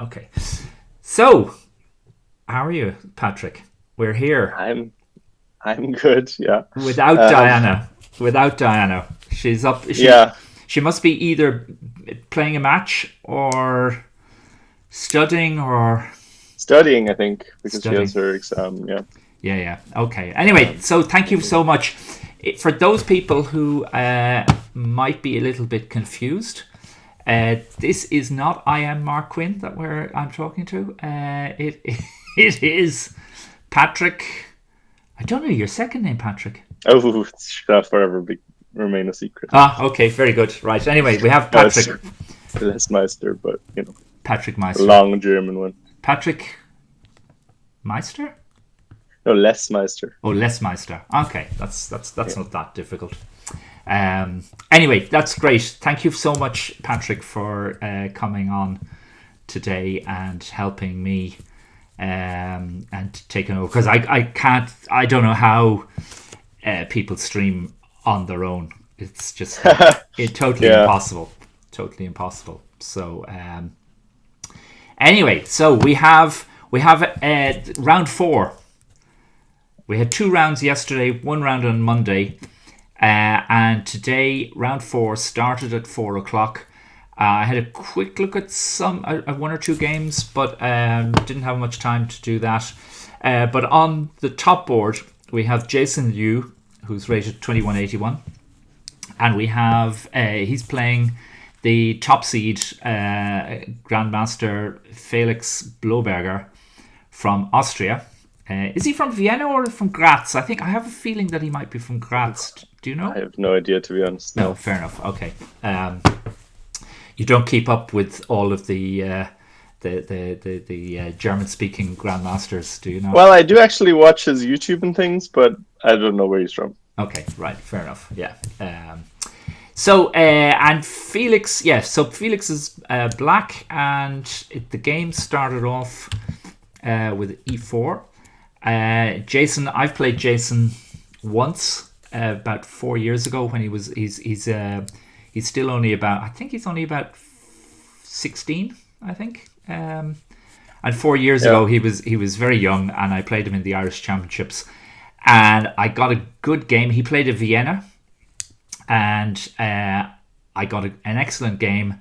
Okay. So, how are you, Patrick? We're here I'm good. Yeah. without Um, Diana. Without Diana, she's up. yeah. She must be either playing a match or studying or Studying, I think, because she studying. has her exam. Yeah. Yeah, yeah. Okay. Anyway, so thank you so much. For those people who might be a little bit confused, this is not I am Mark Quinn that I'm talking to. It it is Patrick. I don't know your second name, Patrick. Oh, it's gonna forever remain a secret. Ah, okay, very good. Right. Anyway, we have No, it's Patrick. Lessmeister, but Patrick the Meister. long German one. Patrick Meister. No, Lessmeister. Oh, Lessmeister. Okay, that's not that difficult. Anyway, that's great. Thank you so much, Patrick, for coming on today and helping me and taking over because I don't know how people stream on their own. It's just totally Yeah. impossible. Totally impossible. So anyway, so we have round 4. We had 2 rounds yesterday, 1 round on Monday, and today round 4 started at 4 o'clock. I had a quick look at some 1 or 2 games, but didn't have much time to do that. But on the top board, we have Jason Liu, who's rated 2181, and we have he's playing the top seed Grandmaster Felix Bloberger from Austria. Is he from Vienna or from Graz? I think I have a feeling that he might be from Graz. Do you know? I have no idea, to be honest. No, No. fair enough. Okay. You don't keep up with all of the German-speaking grandmasters, do you know? Well, I do actually watch his YouTube and things, but I don't know where he's from. Okay, right, fair enough. Yeah. And Felix, yeah. So Felix is black, and the game started off with E4. Jason, I've played Jason once about 4 years ago when he's still only about, I think he's only about 16, I think. And 4 years Yeah. ago he was very young, and I played him in the Irish Championships, and I got a good game. He played a Vienna, and I got an excellent game,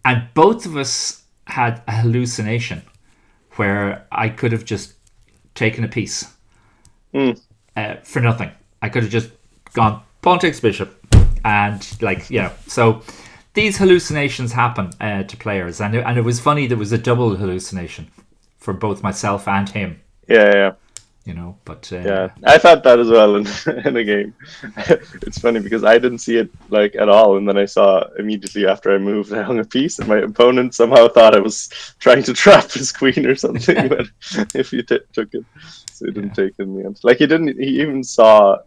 and both of us had a hallucination where I could have just taken a piece Mm. for nothing. I could have just gone pawn takes bishop, and so these hallucinations happen to players, and it was funny. There was a double hallucination for both myself and him. Yeah, yeah. But Yeah, I've had that as well in in a game. It's funny because I didn't see it like at all, and then I saw immediately after I moved, I hung a piece, and my opponent somehow thought I was trying to trap his queen or something. But if he took it, so he didn't take it in the end. Like he didn't. He even saw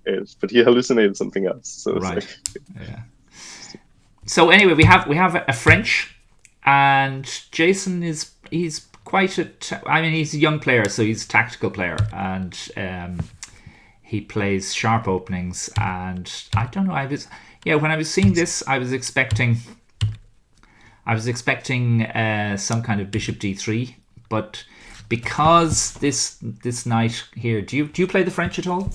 it, but he hallucinated something else. So it's right, like, yeah. So anyway, we have a French, and Jason he's quite I mean, he's a young player, so he's a tactical player, and he plays sharp openings. And I don't know. When I was seeing this, I was expecting some kind of bishop d3, but because this knight here, do you play the French at all?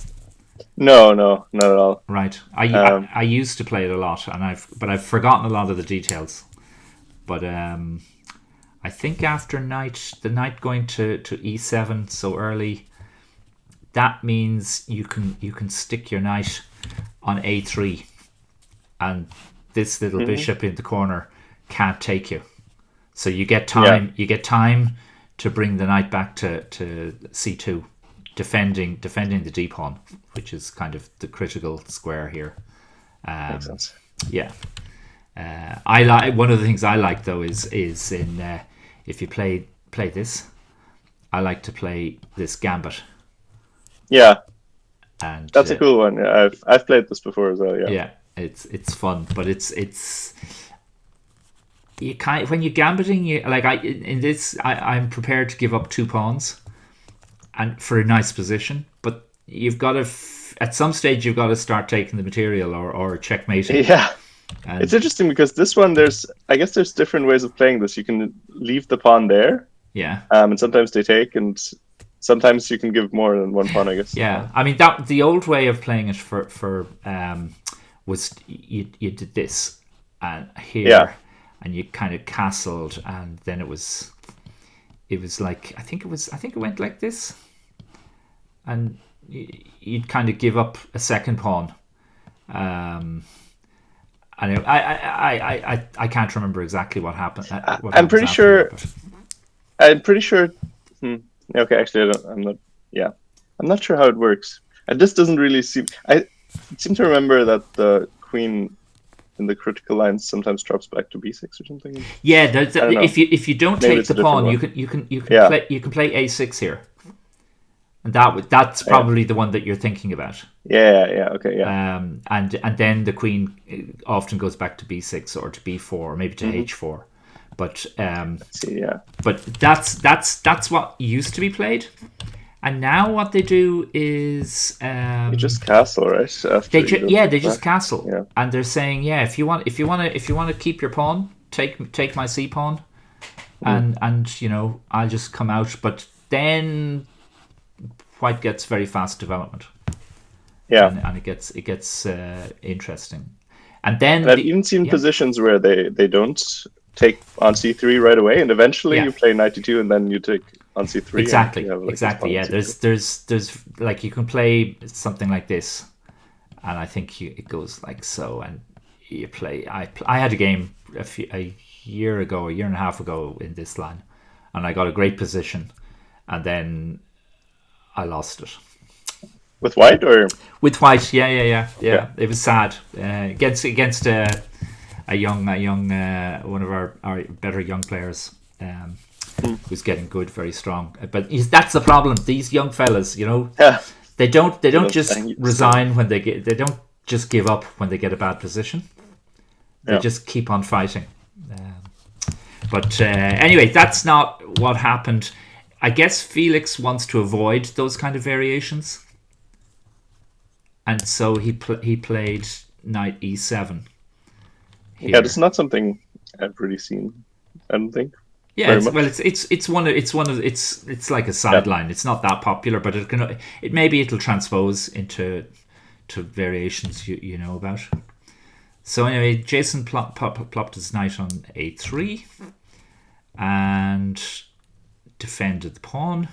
no, no, not at all. Right. Um, I used to play it a lot, and I've forgotten a lot of the details. But I think after the knight going to e7 so early, that means you can stick your knight on a3, and this little mhm. bishop in the corner can't take you. So you get time. Yeah, You get time to bring the knight back to c2, defending the d pawn, which is kind of the critical square here. makes sense. Yeah. I like one of the things I like though is in if you play this, I like to play this gambit, Yeah, and that's a cool one. Yeah, I've played this before as well. Yeah, yeah, it's fun, but it's you kind when you're gambiting, you like in this I'm prepared to give up 2 pawns and for a nice position, but you've got to at some stage you've got to start taking the material or checkmating. yeah, It's And interesting because this one, I guess there's different ways of playing this. You can leave the pawn there, yeah, and sometimes they take, and sometimes you can give more than one pawn, I guess. yeah. I mean, that the old way of playing it was you did this Yeah, here, and you kind of castled, and then it was like I think it went like this, and you'd kind of give up a second pawn. Um, and I can't remember exactly what happened. What I'm happens pretty after that, sure. but I'm pretty sure. Hmm, okay, actually, I don't, I'm not. Yeah, I'm not sure how it works. And this doesn't really seem. I seem to remember that the queen in the critical lines sometimes drops back to b6 or something. yeah, I don't know. if you don't Maybe take it's the a different pawn, one. Yeah, you can play a6 here, and that's yeah, probably the one that you're thinking about. yeah. Okay, yeah. And then the queen often goes back to b6 or to b4 or maybe to Hmm. h4. But Let's see, yeah. that's what used to be played. And now what they do is You just castle, right? After you don't they take just back. castle, Yeah. and they're saying, yeah, if you want to keep your pawn, take my c pawn, Mm. and I'll just come out. But then white gets very fast development, Yeah. and it gets interesting. And then And I've even seen yeah, positions where they don't take on c3 right away, and eventually yeah, you play knight d2, and then you take on c3, and you exactly, have like this exactly. pawn on Yeah, c4. there's like you can play something like this, and I think it goes like so, and you play. I had a game a year ago, a year and a half ago in this line, and I got a great position, and then I lost it With white, or with white. Yeah, okay. yeah. It was sad against a young one of our better young players. Hmm. Who's getting good, very strong. But that's the problem. These young fellas, Yeah. they They don't don't just stand. resign when they don't just give up when they get a bad position. They Yeah. just keep on fighting. But anyway, that's not what happened. I guess Felix wants to avoid those kind of variations, and so he played knight e7 Yeah, this is here. not something I've really seen, I don't think, Yeah, very much. it's one of it's like a Yeah. sideline. It's not that popular, but maybe it'll transpose into to variations you know about. So anyway, Jason plopped his knight on a3 and defended the pawn.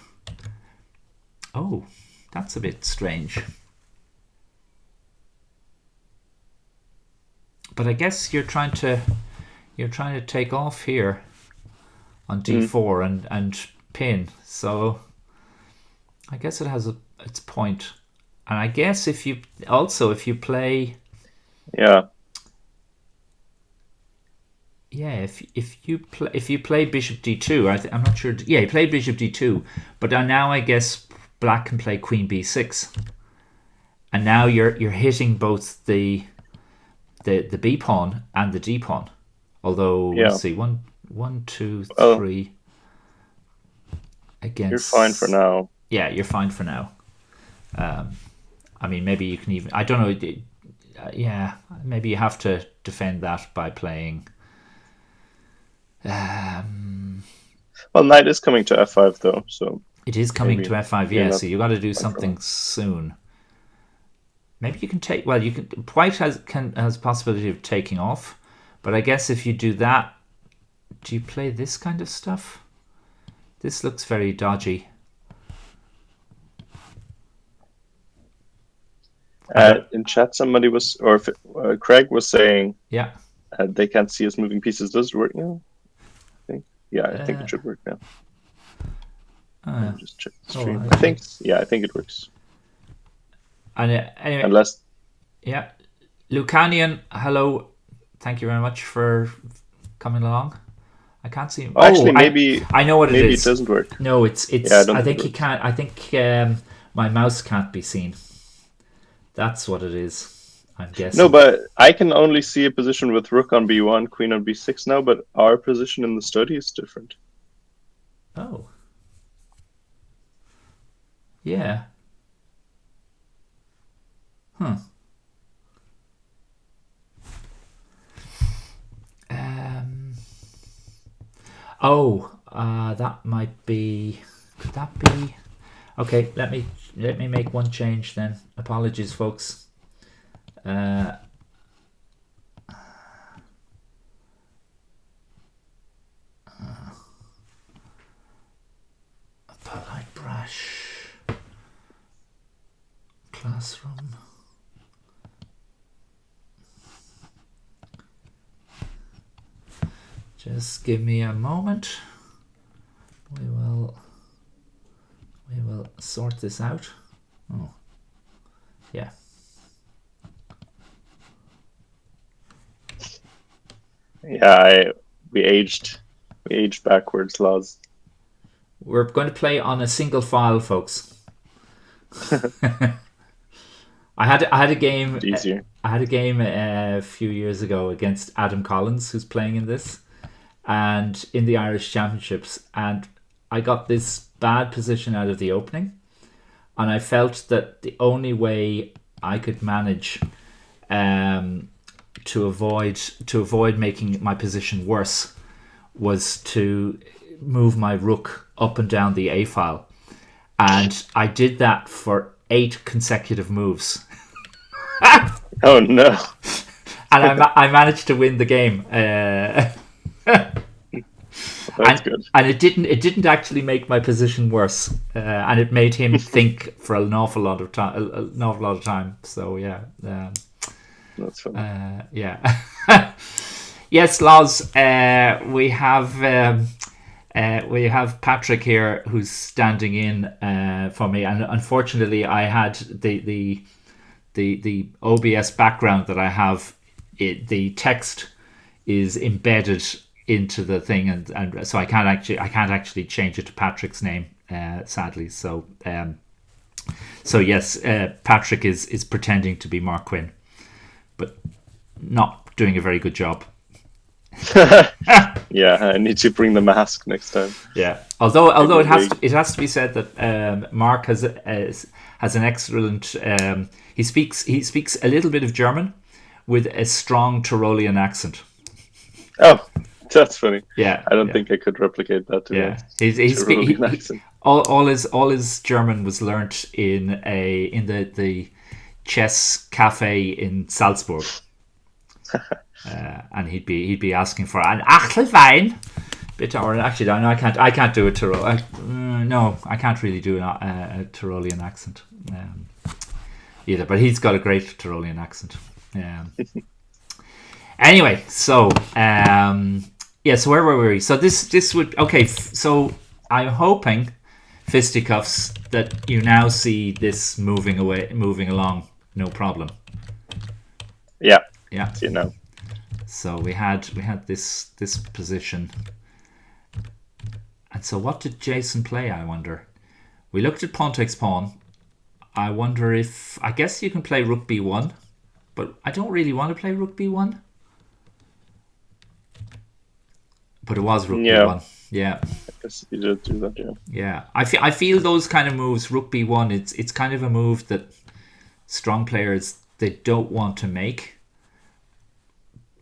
Oh, that's a bit strange. But I guess you're trying to take off here on Mm. d4 and pin. So I guess it has its point. And I guess if you play, Yeah. yeah, if you play bishop d2, I'm not sure. Yeah, he played bishop d2, but now I guess black can play queen b6, and now you're hitting both the b pawn and the d pawn. Although let's Yeah. see, one, two, Well, three you're fine for against. now. Yeah, you're fine for now. I mean, maybe you can even. I don't know. Yeah, maybe you have to defend that by playing. Well, knight is coming to f5 though, so It is coming to maybe f5. you're Yeah, not so you got to do fine for something now. soon. Maybe you can take. Well, you can. White has possibility of taking off, but I guess if you do that, do you play this kind of stuff? This looks very dodgy. I don't. In chat, somebody was, or Craig was saying Yeah. they can't see us moving pieces. Does it work now? I think. Yeah, I think Uh, it should work now. Let uh, me just check the oh, stream. I I think, think. yeah, I think it works. And anyway, Unless, yeah. Lucanian, hello. Thank you very much for coming along. I can't see. oh, actually, Oh, I know what it maybe it is. doesn't work. No, Yeah, I it's. don't I think it think he works. can't. I think my mouse can't be seen. That's what it is. I'm No, guessing. but I can only see a position with rook on b1, queen on b6 now, but our position in the study is different. Oh, yeah. Huh. Oh, that might be. Could that be? Okay, let me make one change then. Apologies, folks. Polite brush. Classroom. Just give me a moment. We will sort this out. Oh, yeah. Yeah, we aged backwards, laws. We're going to play on a single file, folks. I had a game. Easier. I had a game a few years ago against Adam Collins, who's playing in this, and in the Irish Championships, and I got this bad position out of the opening, and I felt that the only way I could manage to avoid making my position worse was to move my rook up and down the A file, and I did that for 8 consecutive moves. Oh no! And I managed to win the game. That's good. And it didn't actually make my position worse, and it made him think for an awful lot of time. So yeah, That's fun. yeah. Yes, Loz. We have Patrick here who's standing in for me, and unfortunately, I had the OBS background that I have. The text is embedded into the thing, and so I can't actually change it to Patrick's name, sadly. So yes, Patrick is pretending to be Mark Quinn, but not doing a very good job. Yeah, I need to bring the mask next time. Yeah, although it has to be said that Mark has an excellent. He speaks a little bit of German with a strong Tyrolean accent. Oh, that's funny. Yeah, I don't think I could replicate that. All his German was learnt in the chess cafe in Salzburg. And he'd be asking for an Achtelwein, or actually no, I can't do a Tyrol. No, I can't really do a Tyrolean accent either. But he's got a great Tyrolean accent. Anyway, so so where were we? So this would okay. So I'm hoping, fisticuffs, that you now see this moving along, no problem. Yeah. Yeah. See it now. So we had this position, and so what did Jason play? I wonder. We looked at pawn takes pawn. I wonder if I guess you can play rook b1, but I don't really want to play rook b1. But it was rook b1. Yeah. I guess you did do that. Yeah. Yeah. I feel those kind of moves, rook b1. It's kind of a move that strong players they don't want to make.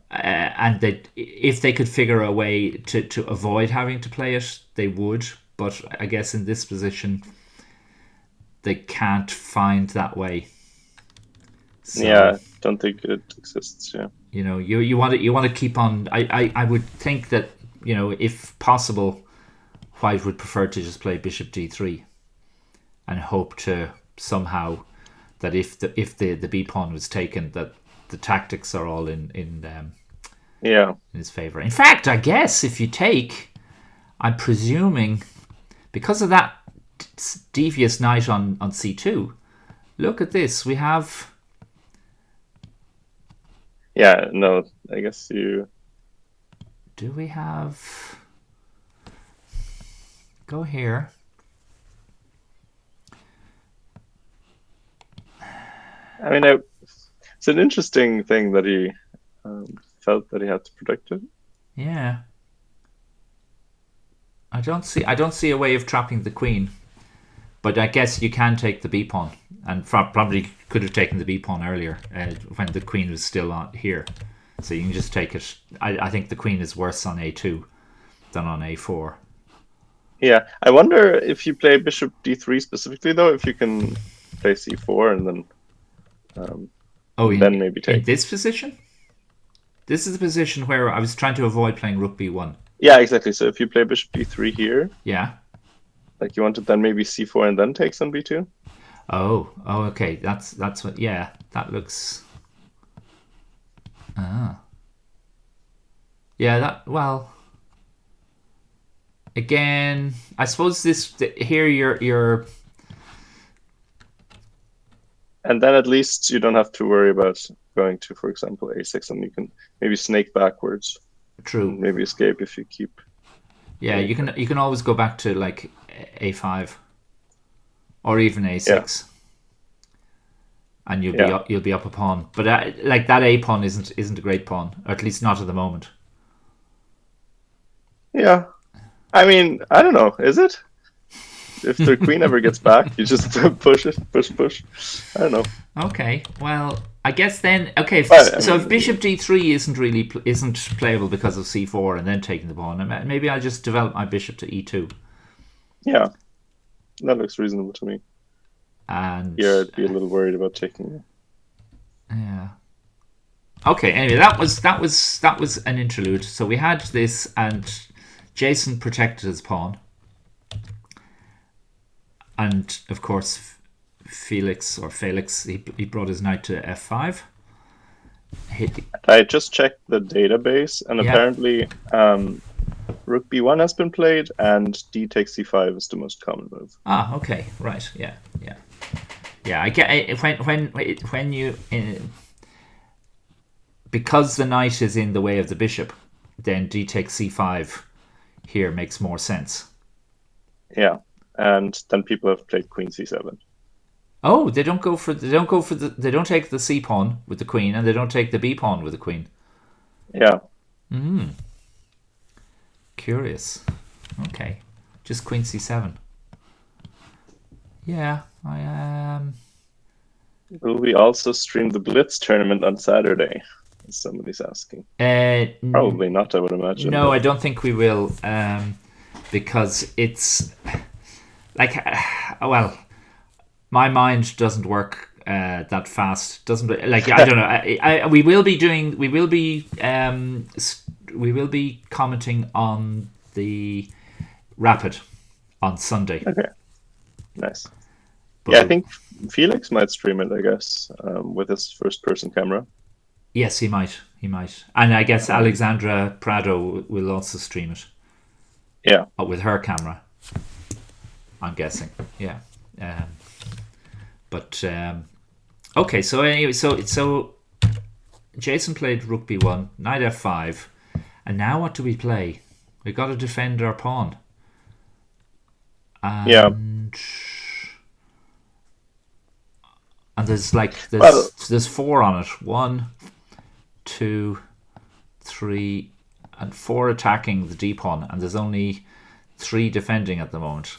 And that if they could figure a way to avoid having to play it, they would. But I guess in this position, they can't find that way. So, yeah, don't think it exists. Yeah, you want to keep on. I would think that if possible, White would prefer to just play bishop d3, and hope to somehow that if the b pawn was taken, that the tactics are all in his favor. In fact, I guess if you take, I'm presuming, because of that devious knight on c2, look at this. We have. Yeah, no, I guess you. Do we have? Go here. I mean, it's an interesting thing that he felt that he had to protect it. Yeah. I don't see a way of trapping the queen, but I guess you can take the b pawn, and probably could have taken the b pawn earlier when the queen was still on here. So you can just take it. I think the queen is worse on a2, Yeah. on a4. Yeah, I wonder if you play bishop d3 specifically, though, if you can play c4 and then maybe In take. this position? This is the position where I was trying to avoid playing rook b1. Yeah, exactly. So if you play bishop d3 here, Yeah. like you want to then maybe c4 and then takes on b2. Oh, okay. That's what. Yeah, that looks. Yeah, that. Well, again, I suppose here you're. And then at least you don't have to worry about going to, for example, a6, and you can maybe snake backwards. True. Maybe escape if you keep. Yeah, you can always go back to like a5 or even a6, and you'll be up a pawn. But like that a pawn isn't a great pawn, or at least not at the moment. Yeah, I mean, I don't know. Is it? If the queen ever gets back, you just push it, push. I don't know. Okay, well, I guess then. Okay, Well, so if bishop d3 isn't playable because of c4 and then taking the pawn, maybe I'll just develop my bishop to e2. Yeah, that looks reasonable to me. And here I'd be a little worried about taking. Yeah. Okay. Anyway, that was an interlude. So we had this, and Jason protected his pawn, and of course, Felix he brought his knight to f5. I just checked the database, and apparently, rook b1 has been played, and d takes c5 is the most common move. Ah, okay, right, yeah. I get it when you because the knight is in the way of the bishop, then d takes c5 here makes more sense. Yeah, and then people have played queen c7. Oh, they don't take the c pawn with the queen, and they don't take the b pawn with the queen. Yeah. Curious. Okay, just queen c7. Yeah, I Will we also stream the Blitz tournament on Saturday? Somebody's asking. Probably not, I would imagine. No, I don't think we will, because it's like, well, my mind doesn't work that fast. Doesn't like I don't know. We will be commenting on the Rapid on Sunday. Okay, nice. But yeah, I think Felix might stream it, I guess, with his first-person camera. Yes, he might, and I guess Alexandra Prado will also stream it. Yeah, with her camera, I'm guessing. Yeah, but okay. So anyway, so Jason played rook b1, knight f5, and now what do we play? We got to defend our pawn. And there's 4 on it. 1, 2, 3, and 4 attacking the d pawn, and there's only 3 defending at the moment.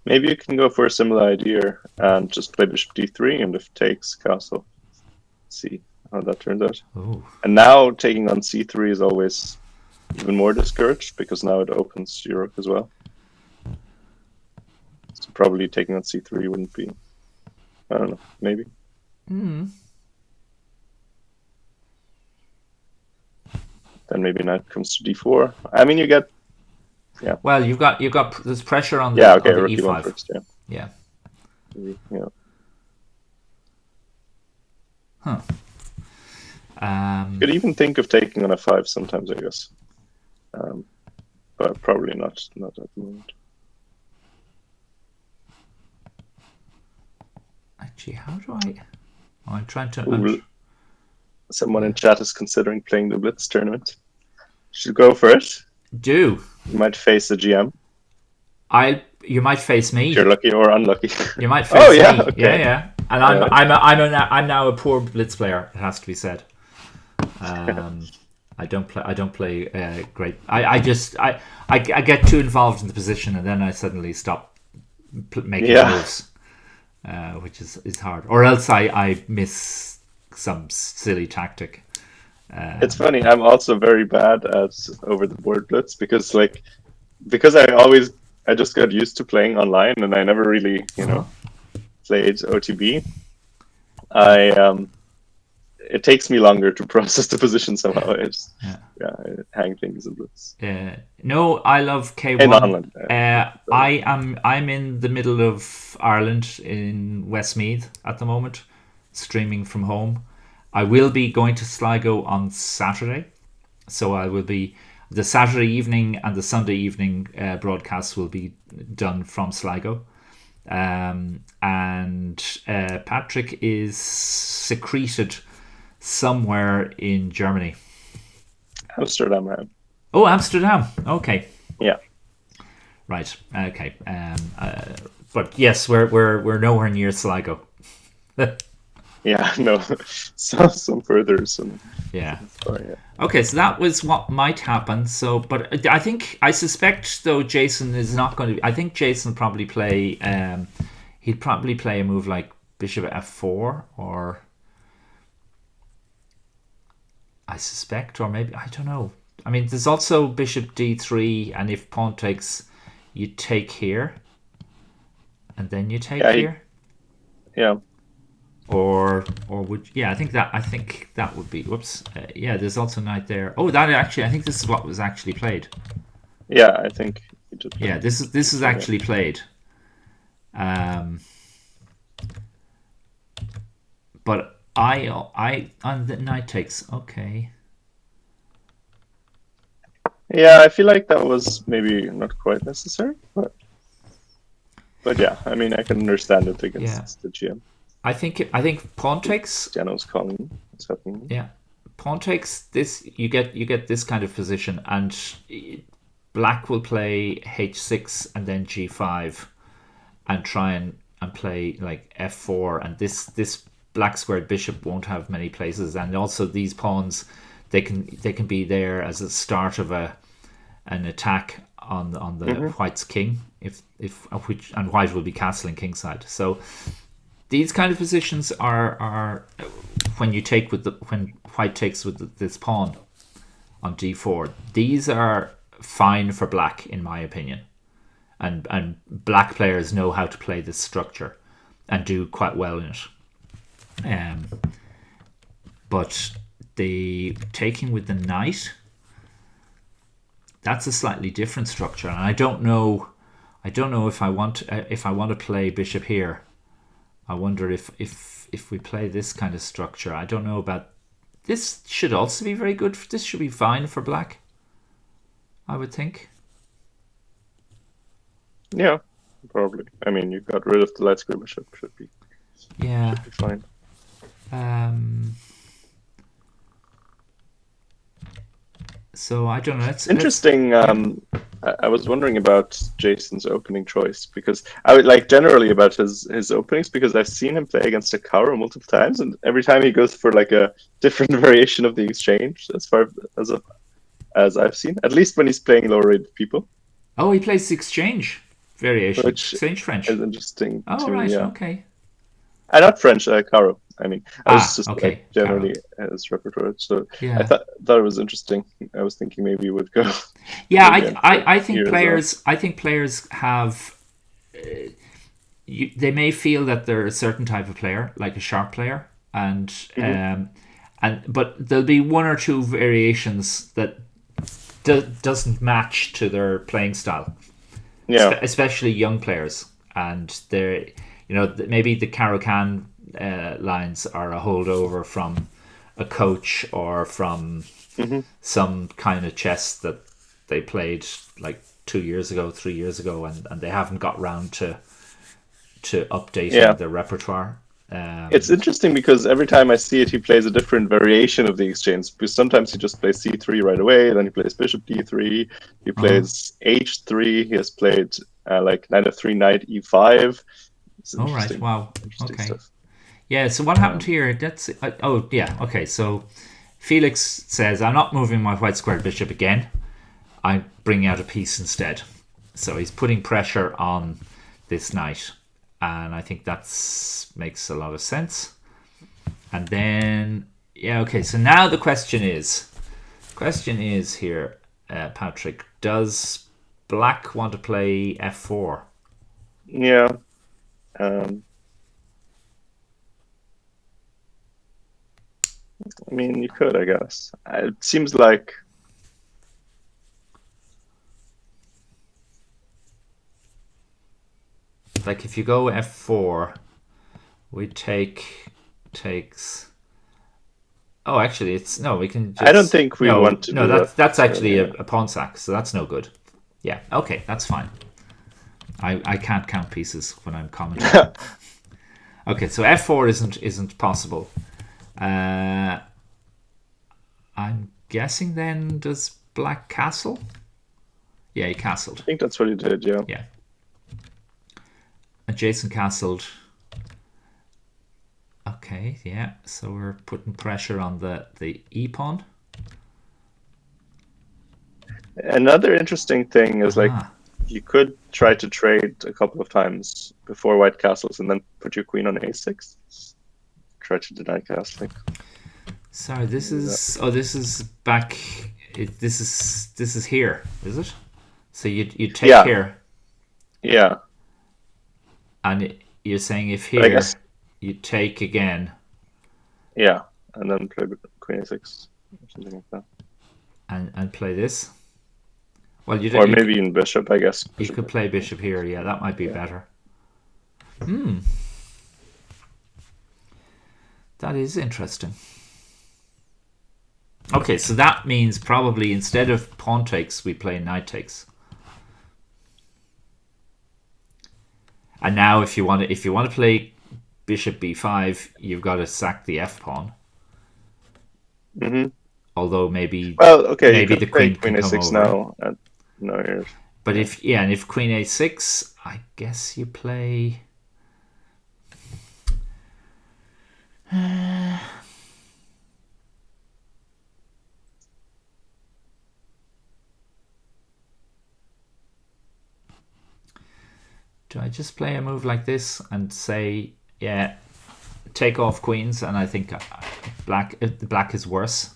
Maybe you can go for a similar idea and just play bishop d3, and if takes castle. See how that turns out. Ooh. And now taking on c3 is always even more discouraged, because now it opens your rook as well. So probably taking on c3 wouldn't be, I don't know, maybe. Then maybe knight comes to d4. I mean, you get. Yeah. Well, you've got there's pressure on the rook e5 first, yeah. You could even think of taking on f5 sometimes, I guess, but probably not at the moment. Actually, how do I? I'm trying to. Someone in chat is considering playing the Blitz tournament. Should go for it. Do. You might face the GM. You might face me. If you're lucky or unlucky. You might face me. Okay. Yeah. And I'm now a poor Blitz player. It has to be said. I don't play great. I get too involved in the position, and then I suddenly stop making moves, which is hard. Or else I miss some silly tactic. It's funny. I'm also very bad at over the board blitz because I just got used to playing online and I never really played OTB. I It takes me longer to process the position somehow. Yeah. I hang things in blitz. No, I love In K1. online. I'm in the middle of Ireland in Westmeath at the moment, streaming from home. I will be going to Sligo on Saturday, so I will be the Saturday evening and the Sunday evening broadcasts will be done from Sligo. And Patrick is secreted somewhere in Germany. Amsterdam, man. Oh, Amsterdam. Okay. Yeah. Right. Okay. But yes, we're nowhere near Sligo. Yeah, no. Some further, some. Yeah. Oh, yeah. Okay, so that was what might happen. So, but I suspect though Jason is not going to. I think Jason probably play. He'd probably play a move like Bishop F4, or I suspect, or maybe I don't know. I mean, there's also Bishop D3, and if pawn takes, you take here, and then you take here. Yeah. Or would I think that would be whoops. Yeah, there's also knight there. Oh, that actually I think this is what was actually played. Yeah, I think. Yeah, this is actually played. But I on the knight takes. Okay. Yeah, I feel like that was maybe not quite necessary, but yeah, I mean, I can understand it against the GM. I think pawn takes. Jano's calling. What's happening? Yeah, pawn takes. This you get this kind of position, and black will play h6 and then g5, and try and play like f4, and this black squared bishop won't have many places, and also these pawns they can be there as a start of an attack on the white's king if which, and white will be castling kingside. So these kind of positions are when you take when white takes with this pawn on d4. These are fine for black in my opinion, and black players know how to play this structure and do quite well in it. But the taking with the knight, that's a slightly different structure, and I don't know if I want to play bishop here. I wonder if we play this kind of structure. I don't know about this. Should also be very good. This should be fine for black, I would think. Yeah, probably. I mean, you got rid of the light square bishop. Should be fine. So I don't know. It's interesting. I was wondering about Jason's opening choice because I would like generally about his openings because I've seen him play against a Caro multiple times, and every time he goes for like a different variation of the exchange as far as I've seen, at least when he's playing lower rated people. Oh, he plays the exchange variation, which exchange French. Is interesting. Oh, right, okay. Not French, Caro. I mean, I was just okay. like, generally his repertoire. So yeah. I thought it was interesting. I was thinking maybe he would go. Yeah, I think players. Well. I think players have. They may feel that they're a certain type of player, like a sharp player, and but there'll be one or two variations that doesn't match to their playing style. Yeah, especially young players, and they're maybe the Caro-Kann lines are a holdover from a coach or from some kind of chess that they played like 2 years ago, 3 years ago, and they haven't got round to updating their repertoire. It's interesting because every time I see it, he plays a different variation of the exchange. Because sometimes he just plays c3 right away, then he plays bishop d3, he plays h3. He has played like knight f3, knight e5. Oh right, wow, okay. Stuff. Yeah, so what happened here? That's okay. So Felix says, "I'm not moving my white squared bishop again. I'm bringing out a piece instead." So he's putting pressure on this knight, and I think that makes a lot of sense. And then Yeah. Okay. So now the question is here, Patrick. Does Black want to play f4? Yeah. Um, I mean, you could, I guess. It seems like Like if you go f4, we takes. Oh, actually, it's no. We can I don't just think we want to no. do that. That's So, actually yeah. a pawn sack, so that's no good. Yeah. Okay, that's fine. I can't count pieces when I'm commentating. Okay, so f4 isn't possible. I'm guessing then does Black castle? Yeah, he castled. I think that's what he did. Yeah. Yeah. Adjacent castled. Okay, yeah. So we're putting pressure on the e pawn. Another interesting thing is like you could try to trade a couple of times before white castles and then put your queen on a6. Try to deny castling. Sorry, this is back. This is here, is it? So you take here. Yeah. And you're saying if But I here guess, you take again. Yeah, and then play queen a6 or something like that. And play this. Well, or maybe in bishop, I guess. You could play bishop here. Yeah, that might be better. That is interesting. Okay, so that means probably instead of pawn takes, we play knight takes. And now, if you want to play bishop b5, you've got to sack the f pawn. Mm-hmm. Although maybe the queen can come a6 over. now. No, but if queen a6, I guess you play. Do I just play a move like this and say, yeah, take off queens? And I think black is worse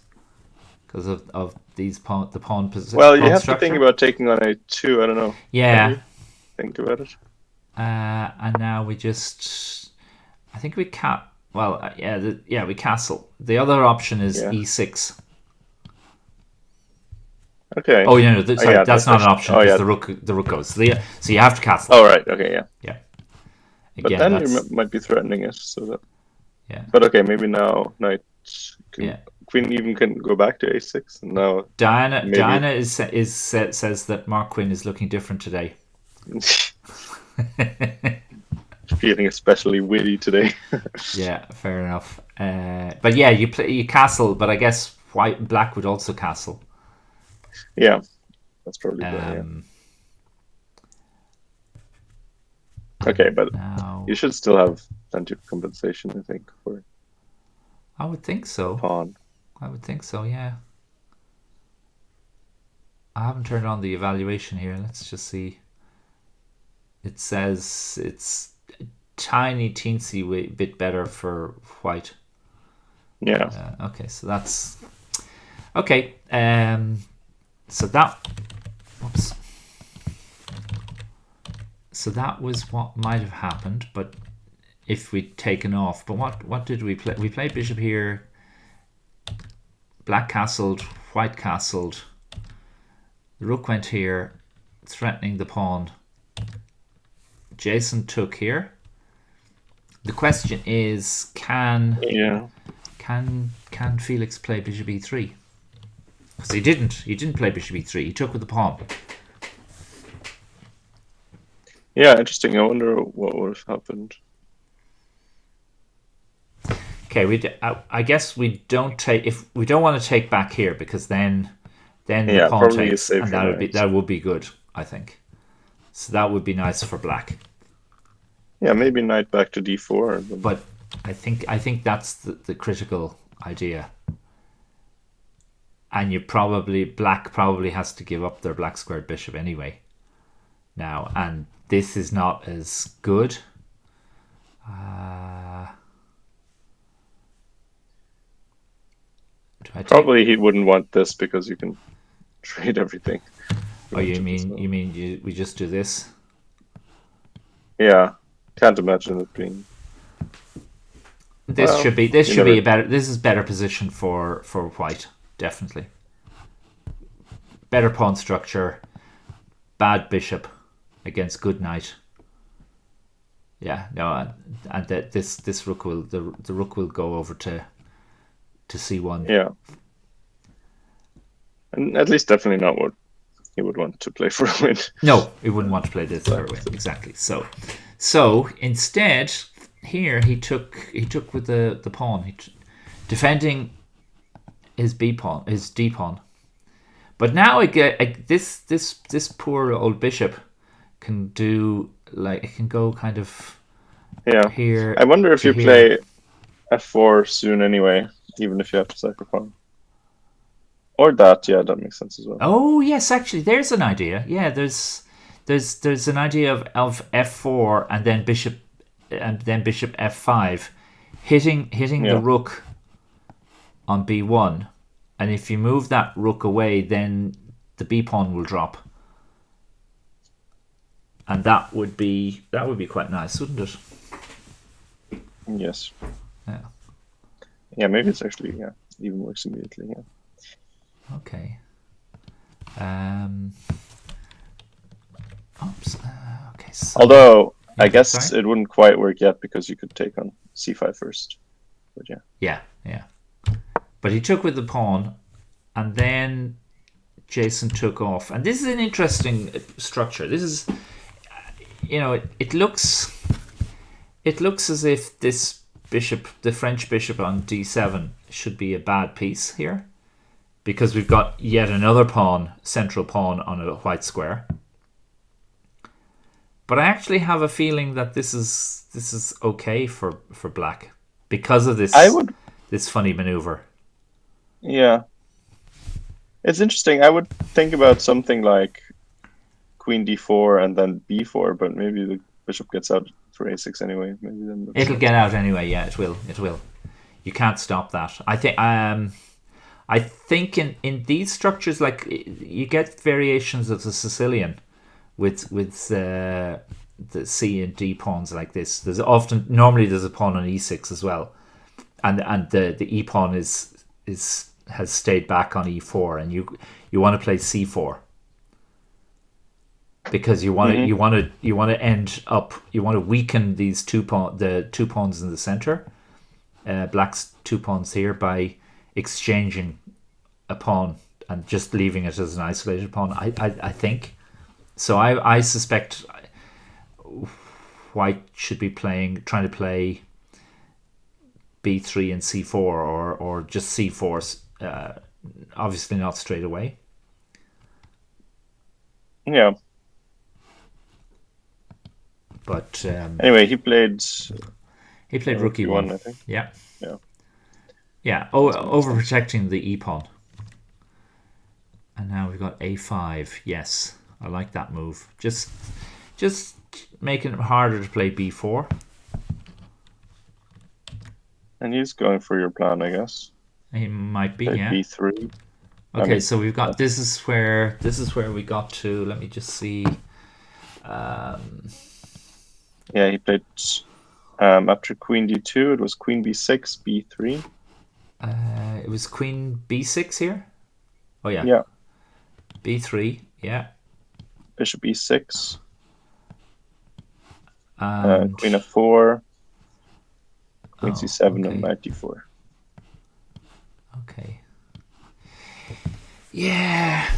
because of these the pawn position. Well, you have to think about taking on a2. I don't know. Yeah. Think about it. And now we just, I think we can't. Well, we castle. The other option is e6. Okay. Oh no, sorry, that's not an option because the rook goes. So you have to castle. Oh right, okay, yeah. Yeah. Again, but then you might be threatening it, so that. Yeah. But okay, maybe now knight. Queen even can go back to a6, and now. Diana says that Mark Quinn is looking different today. Feeling especially witty today. Yeah, fair enough. But yeah, you castle, but I guess black would also castle. Yeah, that's probably better. Okay, but now, you should still have plenty of compensation, I think. I would think so. Pawn. I would think so, yeah. I haven't turned on the evaluation here. Let's just see. It says it's a tiny, teensy bit better for white. Yeah. Okay, so that's... Okay, so that... Oops. So that was what might have happened, but if we'd taken off. But what did we play? We played bishop here. Black castled, white castled. The rook went here, threatening the pawn. Jason took here. The question is, can Felix play bishop e3? Because he didn't. He didn't play bishop e3. He took with the pawn. Yeah, interesting. I wonder what would have happened. Okay, I guess we don't take if we don't want to take back here because then the pawn takes, and that would be good, I think. So that would be nice for black. Yeah, maybe knight back to d4. But I think that's the critical idea. And black probably has to give up their black squared bishop anyway. Now, and this is not as good. Do I take? Probably he wouldn't want this because you can trade everything. Oh, you As mean well. you mean we just do this? Yeah, can't imagine it being. This Well, should be this you should be a never. better. This is better position for white, definitely. Better pawn structure. Bad bishop against good knight. Yeah, no, and this rook will the rook will go over to c1. Yeah, and at least definitely not what he would want to play for a win. No, he wouldn't want to play this for a win. Exactly. So instead, here he took with the pawn, defending his b pawn, his d pawn. But now this poor old bishop can do like it can go kind of Yeah, here I wonder if to you here. play f4 soon anyway, even if you have to sack a pawn. Or that, yeah, that makes sense as well. Oh yes, actually, there's an idea. Yeah, there's an idea of f4 and then bishop f5, hitting the Yeah, rook on b1, and if you move that rook away, then the b pawn will drop, and that would be quite nice, wouldn't it? yes. Yeah. Yeah, maybe it's actually, yeah, even works immediately, yeah. Okay. Um. Oops. Okay. So, Although, yeah. I guess Sorry. it wouldn't quite work yet because you could take on c5 first. But yeah. Yeah. Yeah. But he took with the pawn, and then Jason took off. And this is an interesting structure. This is, it looks as if this bishop, the French bishop on d7, should be a bad piece here, because we've got yet another pawn, central pawn on a white square. But I actually have a feeling that this is okay for black because of I this would, this funny maneuver. yeah. It's interesting. I would think about something like queen d4 and then b4, but maybe the bishop gets out for a6 anyway. Maybe then that's It'll not get so out bad. anyway. Yeah, it will. It will. You can't stop that. I think in these structures, like you get variations of the Sicilian with the C and D pawns like this. Normally there's a pawn on e6 as well, and the e pawn has stayed back on e4, and you want to play c4 because Hmm. you want to end up, you want to weaken the two pawns in the center, black's two pawns here, by exchanging a pawn and just leaving it as an isolated pawn. I think so. I suspect white should be trying to play b3 and c4, or just c4. Obviously not straight away. Yeah. But Anyway, he played he played rook rook b1, e1. I think. Yeah, Yeah, yeah. that's what makes sense. Overprotecting the e pawn. And now we've got a5. Yes, I like that move. Just making it harder to play b4. And he's going for your plan, I guess. He might be, Played yeah. b3. I Okay, mean, so we've yeah. got this is where we got to. Let me just see. Yeah, he played after queen d2, it was queen b6, b3. It was queen b6 here. Oh yeah, Yeah, b3. Yeah, bishop e6, and queen f4, queen oh, c7, and okay, knight d4. okay. Yeah,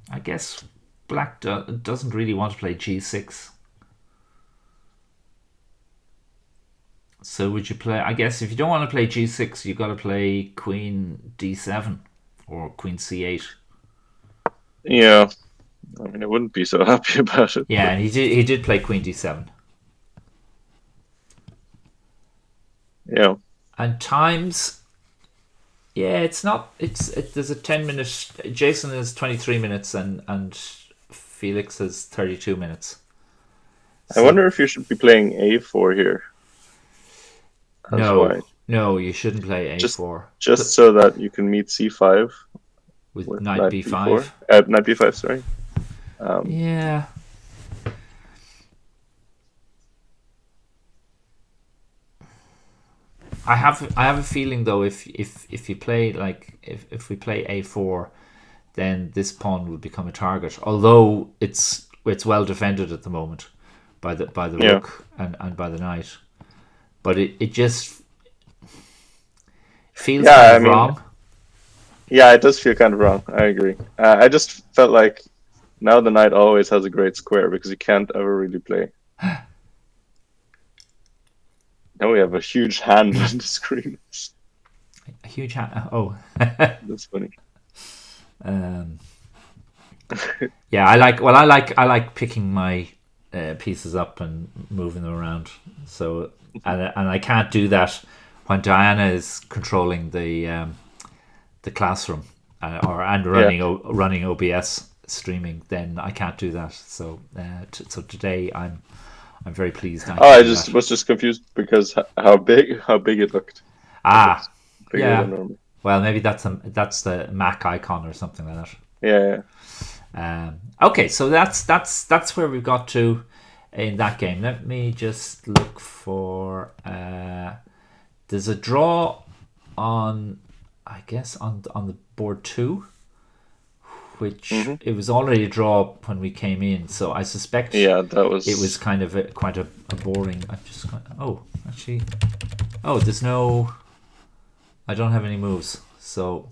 I guess black doesn't really want to play g6. So would you play? I guess if you don't want to play g6, you've got to play queen d7 or queen c8. Yeah, I mean, I wouldn't be so happy about it, Yeah, but and he did play queen d7. yeah. And times, yeah, it's not. There's a 10 minute. Jason is 23 minutes, and Felix is 32 minutes. I So wonder if you should be playing a4 here as no, white. No, you shouldn't play just a4 just so that you can meet c5 with with knight knight b5. b4. Knight b5, sorry. Yeah, I have a feeling though, if you play like if we play a4, then this pawn will become a target. Although it's well defended at the moment by the Yeah, rook and by the knight, but it just feels kind yeah. I of mean, wrong. yeah, it does feel kind of wrong. I agree. I just felt like now the knight always has a great square because you can't ever really play. Now we have a huge hand on the screen. A huge hand. Oh, That's funny. um, yeah. I like picking my pieces up and moving them around. So and I can't do that when Diana is controlling the classroom and Yeah. running OBS streaming. Then I can't do that. So so today I'm very pleased I Oh, can I do just that. was just confused because how big it looked. It Ah, looks bigger yeah. than normal. Well, maybe that's the Mac icon or something like that. Yeah, Okay, so that's where we've got to in that game. Let me just look for. There's a draw on, I guess on the board two, yeah. which it was already a draw when we came in. So I suspect Yeah, that it was was. kind of quite a boring. I just actually there's no. I don't have any moves. So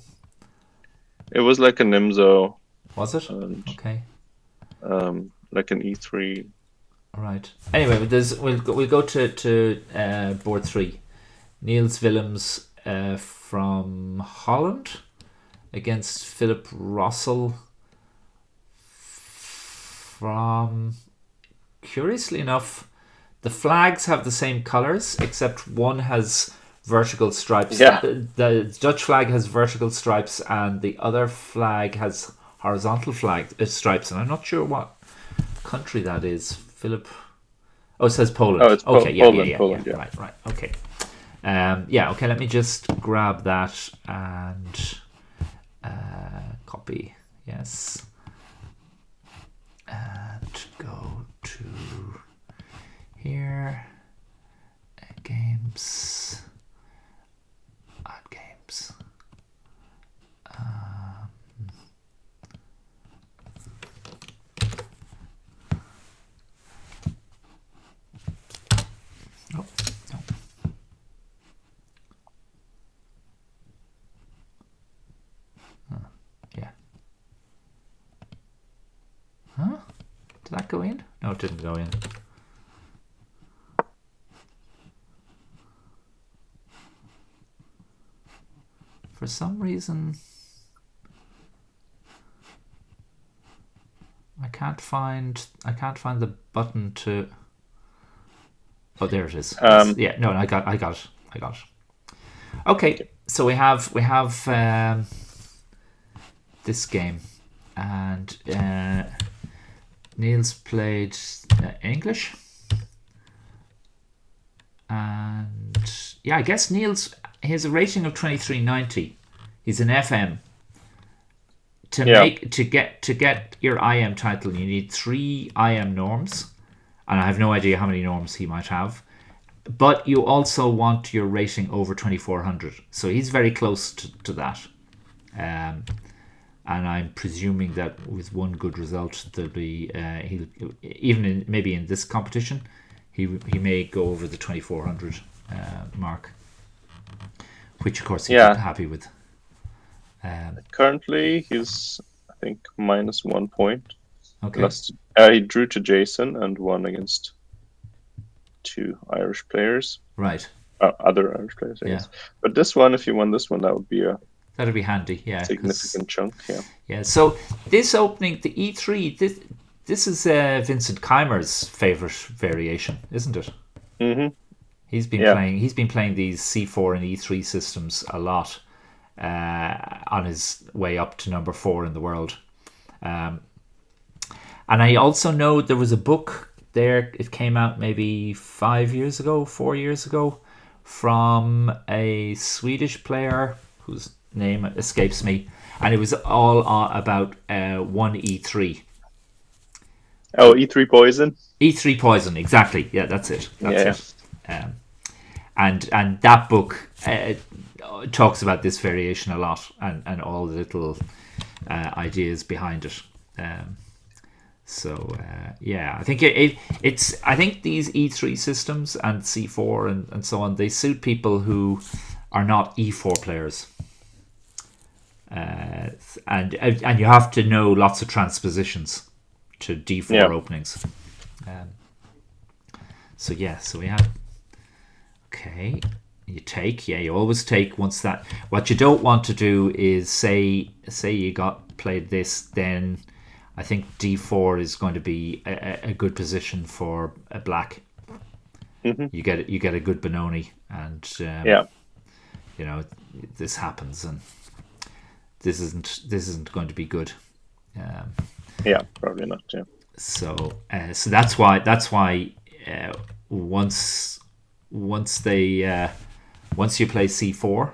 It was like a Nimzo was it? and Okay. like an E3. Right. Anyway, we'll go to board three. Niels Willems from Holland against Philip Russell from. Curiously enough, the flags have the same colors except one has vertical stripes. Yeah. The Dutch flag has vertical stripes and the other flag has horizontal stripes, and I'm not sure what country that is. Philip. Oh, it says Oh, Poland. it's Okay, yeah, yeah, Poland. yeah, yeah. Poland. Yeah. Right. Okay. Yeah. Okay. Let me just grab that and copy. Yes. And go to here. Games. Add games. Oh, no. Yeah. Huh? Did that go in? No, it didn't go in. For some reason, I can't find the button to. Oh, there it is. Yes. Um, Yeah. No, I got it. Okay, so we have this game, and Niels played English, and yeah, I guess Niels he has a rating of 2390. He's an FM. yeah. To get your IM title, you need 3 IM norms, and I have no idea how many norms he might have. But you also want your rating over 2400, so he's very close to that. Um, and I'm presuming that with one good result, there'll be he'll even maybe in this competition, he may go over the 2400 mark, which of course he'd be Yeah. happy with. Currently, he's I think -1 point. Okay. He drew to Jason and won against 2 Irish players. Right. Other Irish players, I Yeah. guess. But this one, if you won this one, that would be a That'd be handy. Yeah. significant chunk. Yeah. Yeah. So this opening, the E3, this is Vincent Keimer's favorite variation, isn't it? Mm-hmm. He's been Yeah. playing. He's been playing these C4 and E3 systems a lot on his way up to number 4 in the world. And I also know there was a book there. It came out maybe 5 years ago, 4 years ago, from a Swedish player whose name escapes me, and it was all about 1e3. Oh, E3 poison. E3 poison, exactly. Yeah, that's it. That's Yeah. it. And that book talks about this variation a lot, and all the little ideas behind it. Yeah, I think it's. I think these E3 systems and C4 and so on, they suit people who are not E4 players. And you have to know lots of transpositions to D4 openings. So we have. Okay, you take. Yeah, you always take once that. What you don't want to do is say you got played this, then I think D4 is going to be a good position for a black. Mm-hmm. You get a good Benoni, and you know, this happens, and this isn't going to be good. Yeah, probably not. Yeah. So that's why once you play C4,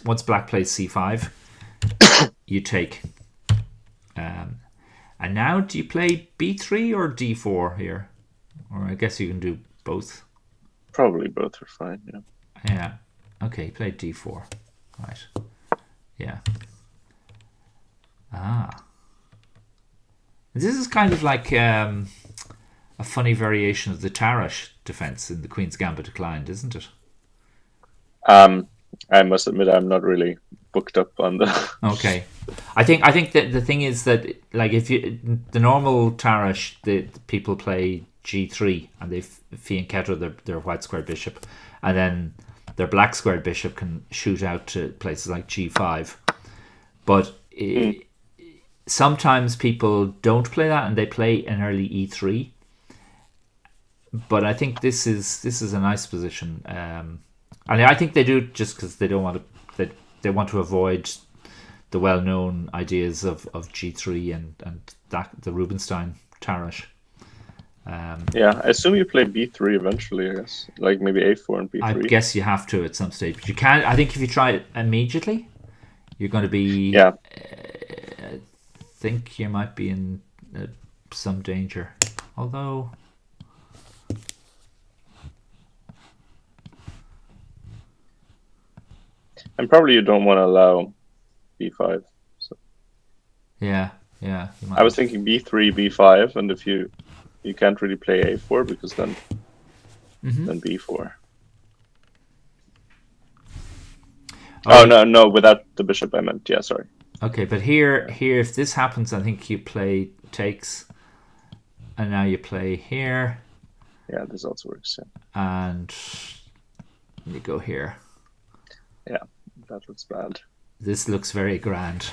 once black plays C5, you take. And now, do you play B3 or D4 here? Or I guess you can do both. Probably both are fine. Yeah. Yeah. Okay, you played D4. Right. Yeah. This is kind of like a funny variation of the Tarash defense in the Queen's Gambit Declined, isn't it? I must admit I'm not really booked up on the. Okay, I think that the thing is that, like, if you the normal Tarash, the people play G3 and they fee and keter their white squared bishop, and then their black squared bishop can shoot out to places like G5. But sometimes people don't play that and they play an early E3. But I think this is a nice position, and I think they do it just because they don't want to. They want to avoid the well-known ideas of G3 and that the Rubinstein Tarash. Yeah, I assume you play B3 eventually. I guess, like maybe A4 and B3. I guess you have to at some stage, but you can't. I think if you try it immediately, you're going to be. Yeah. I think you might be in some danger. Although. And probably you don't want to allow B5. So. Yeah. I was thinking B3, B5, and if you can't really play A4 because then B4. Oh no, without the bishop I meant. Yeah, sorry. Okay, but here if this happens, I think you play takes, and now you play here. Yeah, this also works. Yeah. And you go here. Yeah, that looks bad. This looks very grand.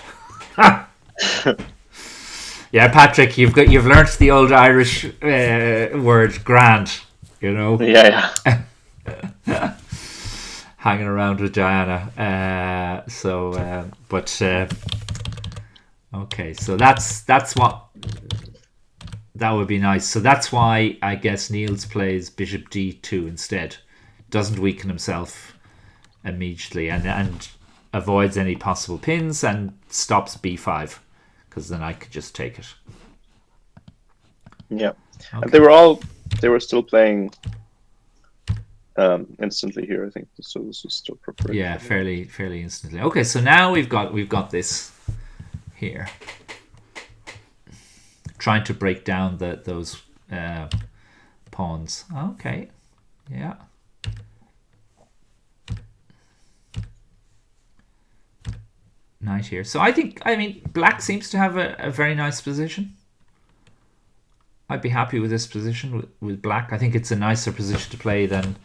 Yeah, Patrick, you've learnt the old Irish word grand. You know. Yeah. Hanging around with Diana. Okay, so that's what that would be nice. So that's why I guess Niels plays Bishop D2 instead. Doesn't weaken himself immediately and avoids any possible pins and stops B5 because then I could just take it. Yeah, okay. And they were still playing instantly here, I think. So this was still prepared. Yeah, fairly instantly. Okay, so now we've got this here, trying to break down those pawns. Okay, yeah. Knight here. So I mean, black seems to have a very nice position. I'd be happy with this position with black. I think it's a nicer position to play than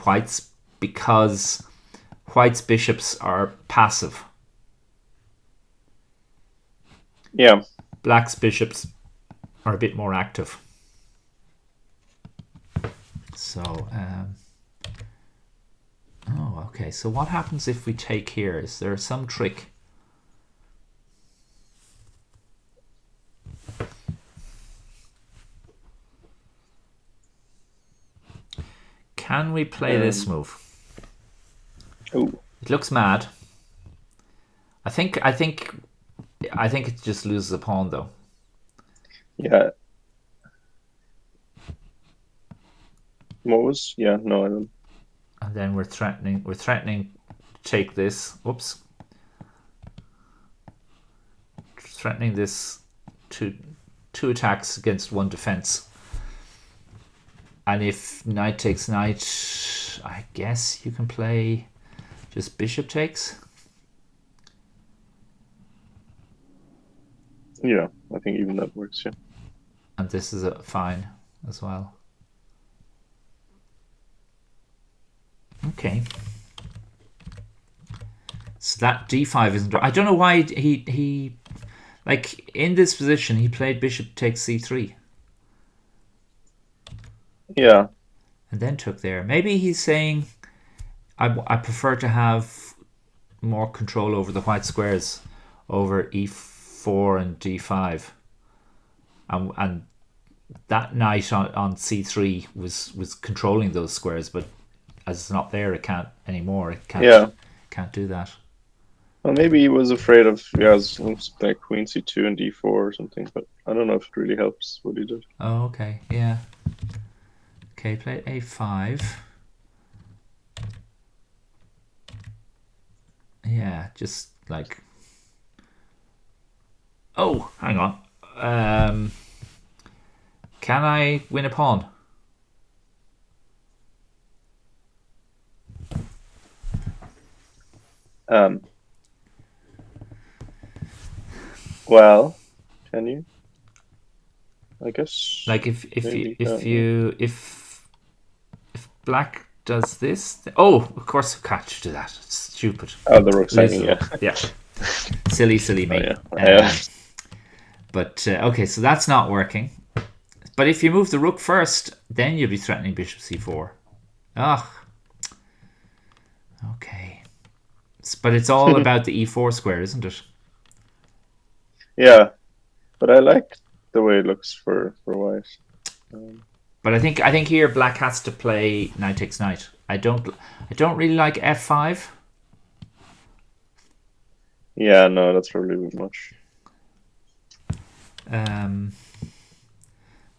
white's because white's bishops are passive. Yeah. Black's bishops are a bit more active. So, okay. So what happens if we take here? Is there some trick? Can we play this move? Oh, It looks mad. I think it just loses a pawn though. yeah. What was? Yeah, no, I don't. And then we're threatening to take this. Whoops. Threatening this to two attacks against one defense. And if knight takes knight, I guess you can play just bishop takes. Yeah, I think even that works. Yeah. And this is a fine as well. Okay. So that d5 isn't. I don't know why he like in this position he played bishop takes c3 Yeah. and then took there. Maybe he's saying I prefer to have more control over the white squares over e4 and d5, and that knight on c3 was controlling those squares, but as it's not there, it can't anymore. It Yeah. can't do that. Well, maybe he was afraid of like queen c2 and d4 or something, but I don't know if it really helps what he did. Oh, okay, yeah. Okay, play a5. Yeah, just like. Oh, hang on. Can I win a pawn? Um. Well, can you? I guess. Like if Maybe can, if black does this, oh, of course you can't do that. It's stupid. oh, the rook's Lose hanging. the Yeah. rook. Yeah, silly Oh me. yeah. Yeah. But okay, so that's not working. But if you move the rook first, then you'll be threatening bishop c4. Ugh. Okay. But it's all about the e4 square, isn't it? Yeah, but I like the way it looks for white. But I think here black has to play knight takes knight. I don't really like f5. Yeah, no, that's probably a bit much.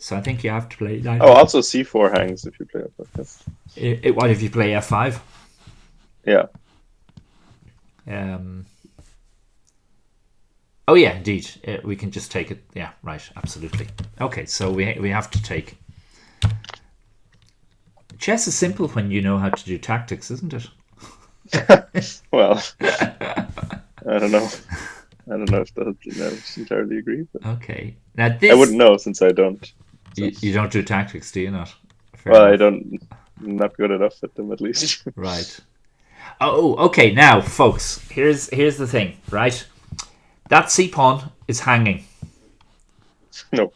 So I think you have to play knight. Oh, also c4 hangs if you play it like this. What if you play f5? Yeah. Oh yeah, indeed. We can just take it. Yeah, right. Absolutely. Okay, so we have to take. Chess is simple when you know how to do tactics, isn't it? Well, I don't know. I don't know if that's entirely agree, but Okay. Now this I wouldn't know since I don't. So. you don't do tactics, do you not? Fair Well, enough. I don't. I'm not good enough at them, at least. Right. Oh, okay. Now, folks, here's the thing, right? That c pawn is hanging. No.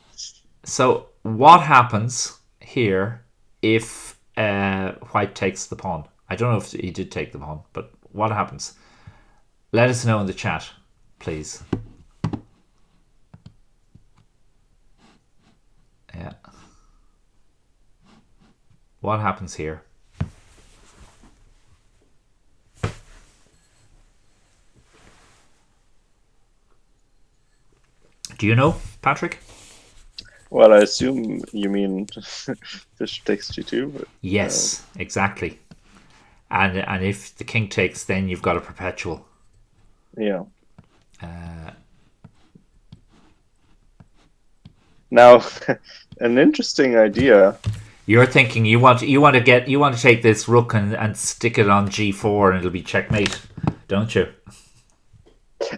So what happens here if white takes the pawn? I don't know if he did take the pawn, but what happens? Let us know in the chat, please. Yeah. What happens here? Do you know, Patrick? Well, I assume you mean bishop takes g2, but Yes, exactly. And if the king takes, then you've got a perpetual. yeah. Now, an interesting idea. You're thinking you want to take this rook and stick it on g4 and it'll be checkmate, don't you?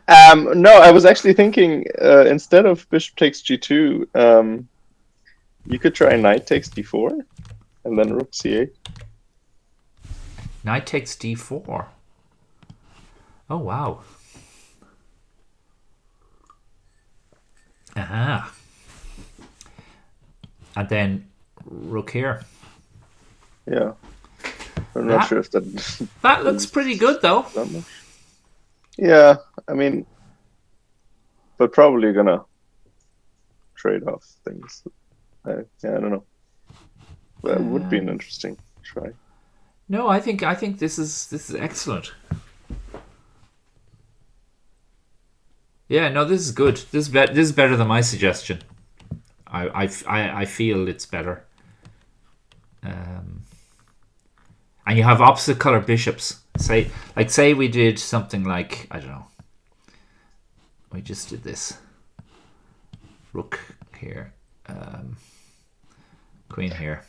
No, I was actually thinking instead of bishop takes g2, you could try knight takes d4 and then rook c8. Knight takes d4. Oh wow. Aha. And then rook here. Yeah. I'm not sure if that. That looks pretty good though. That much. Yeah, I mean, but probably gonna trade off things. Yeah, I don't know. That would be an interesting try. No, I think this is excellent. Yeah, no, this is good. This is better than my suggestion. I feel it's better. Um, and you have opposite color bishops. Say we did something like, I don't know. We just did this. Rook here, queen here.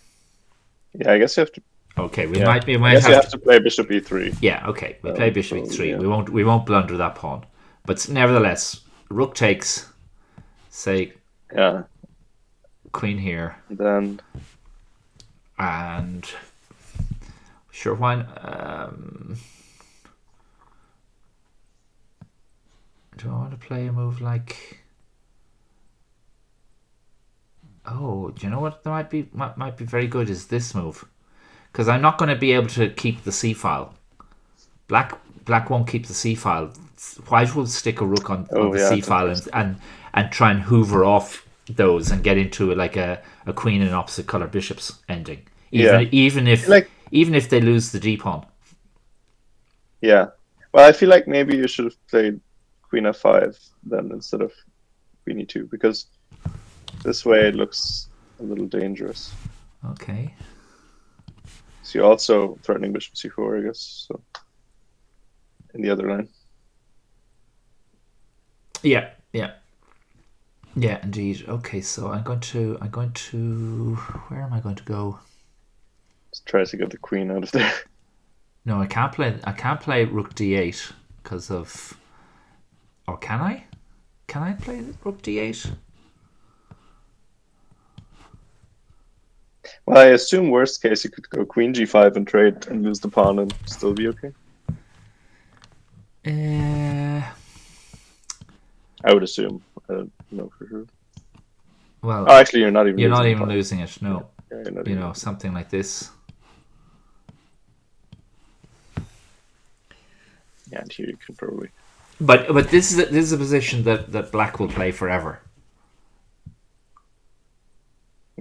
Yeah, I guess you have to. Okay, we Yeah, might I guess you have to play bishop e3. Yeah, okay. We play bishop e3. Yeah. We won't blunder that pawn. But nevertheless, rook takes, say, Yeah. queen here, Then and sure, why? Do I want to play a move like? Oh, do you know what might be very good is this move, because I'm not going to be able to keep the c file. Black won't keep the c file. White will stick a rook on the yeah, c file and try and hoover off those and get into like a queen and opposite color bishops ending. Even if they lose the d pawn. Yeah. Well, I feel like maybe you should have played queen f5 then instead of queen e2, because this way it looks a little dangerous. Okay. So you're also threatening bishop c4, I guess. So in the other line. Yeah, indeed. Okay, so I'm going to. Where am I going to go? Just try to get the queen out of there. No, I can't play rook d8 because of. Or can I? Can I play rook d8? Well, I assume worst case you could go queen g5 and trade and lose the pawn and still be okay. I would assume. I don't know for sure. Well, actually, you're not even. Losing it. No, Yeah, something like this. Yeah, and here you can probably. But this is a position that Black will play forever.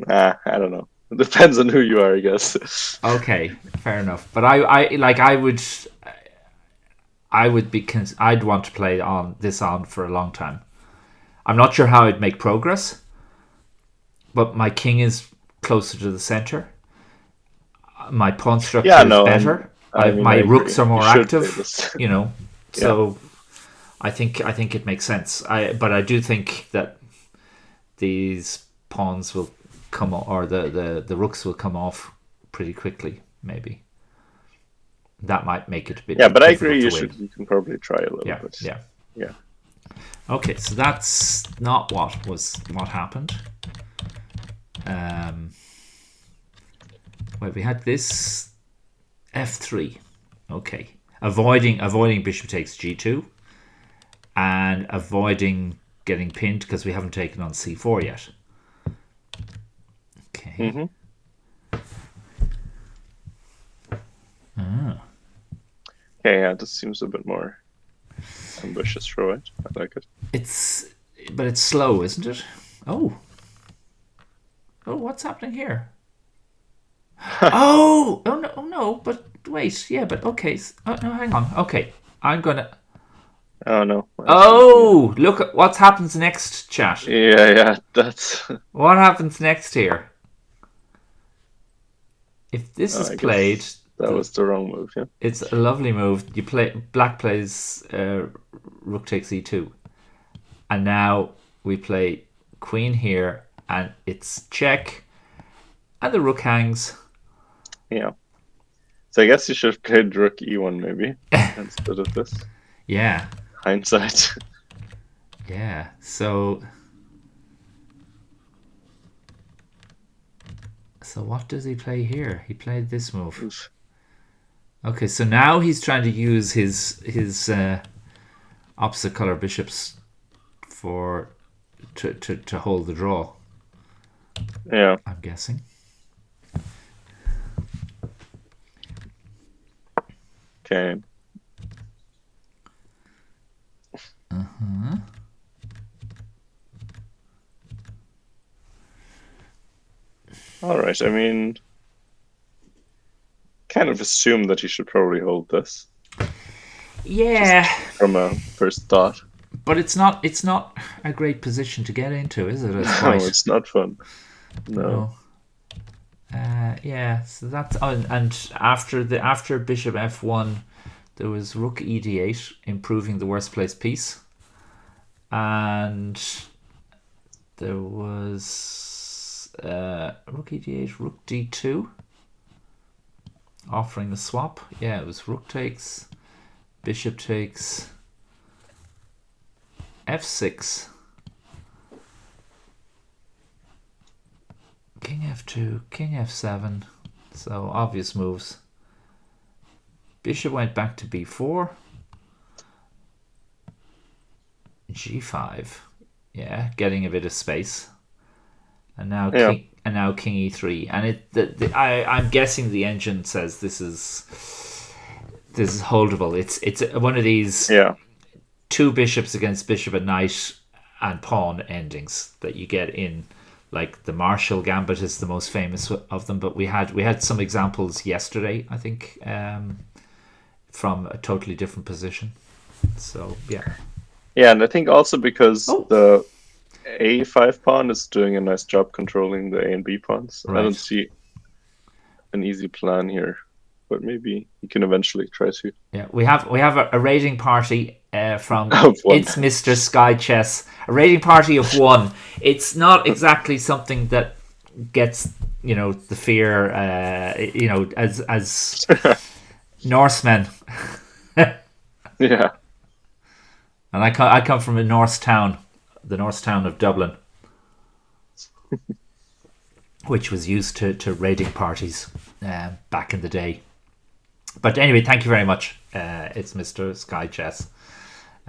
I don't know. It depends on who you are, I guess. Okay, fair enough. But I would be. I'd want to play on for a long time. I'm not sure how I'd make progress, but my king is closer to the center. My pawn structure is better. My rooks are more active. So I think it makes sense. But I do think that these pawns will come, or the rooks will come off pretty quickly. Maybe that might make it a bit. Yeah, but I agree. You can probably try a little bit. Yeah. Okay, so that's not what happened. Well, we had this f3. Okay, avoiding bishop takes g2, and avoiding getting pinned because we haven't taken on c4 yet. Okay. Mm-hmm. Okay, yeah, this seems a bit more ambitious for it. I like it. But it's slow, isn't it? Oh, what's happening here? oh no! But wait, yeah, but okay. No, hang on. Okay, I'm gonna. Oh no! Oh, look at what happens next, chat. Yeah, that's. What happens next here? If this is played, that was the wrong move. Yeah, it's a lovely move. Black plays rook takes e2, and now we play queen here, and it's check, and the rook hangs. Yeah. So I guess you should have played rook e1 maybe instead of this. Yeah. Hindsight. Yeah. So what does he play here? He played this move. Oof. Okay, so now he's trying to use his opposite color bishops to hold the draw. Yeah. I'm guessing. Okay. All right. I mean, kind of assumed that he should probably hold this. Yeah, Just from a first thought. but it's not a great position to get into, is it? As No, white, it's not fun. No. Yeah. So that's and after bishop f1, there was rook e8, improving the worst place piece, and there was rook e8, rook d2, offering the swap. Yeah, it was rook takes, bishop takes, f6, king f2, king f7. So obvious moves. Bishop went back to b4, g5. Yeah, getting a bit of space. And now king e3. And I'm guessing the engine says this is holdable. It's one of these two bishops against bishop and knight and pawn endings that you get in, like the Marshall Gambit is the most famous of them, but we had some examples yesterday, I think, from a totally different position. So yeah, and I think also because the a5 pawn is doing a nice job controlling the a and b pawns. Right. I don't see an easy plan here, but maybe you can eventually try to. Yeah, we have a rating party from It's Mr. Sky Chess, a rating party of 1. It's not exactly something that gets the fear as Norsemen. Yeah. And I come from a Norse town, the Norse town of Dublin, which was used to raiding parties back in the day. But anyway, thank you very much. It's Mr. Sky Chess.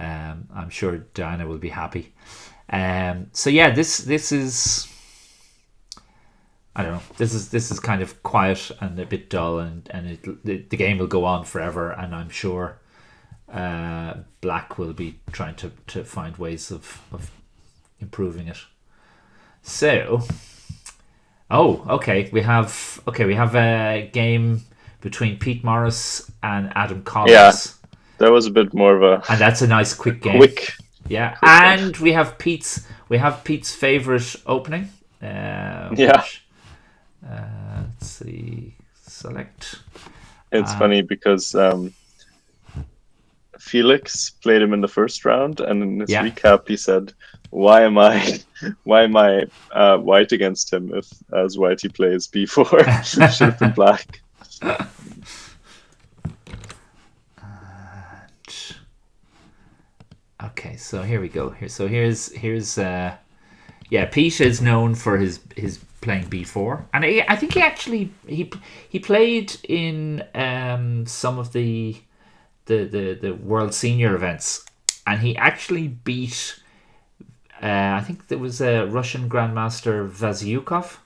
I'm sure Diana will be happy. So yeah, this is, I don't know. This is kind of quiet and a bit dull, and the game will go on forever. And I'm sure Black will be trying to find ways of improving it. So, we have a game between Pete Morris and Adam Collins. Yeah, that was a bit more of a, and that's a nice quick game. Yeah, and we have Pete's favorite opening. Which, let's see, select. It's funny because Felix played him in the first round, and in his recap he said, "Why am I white against him if as white he plays b4? Should have been black." Okay, so here we go. Here's Pete is known for his playing b4, and I think he played in some of the World Senior events, and he actually beat I think there was a Russian Grandmaster Vasyukov,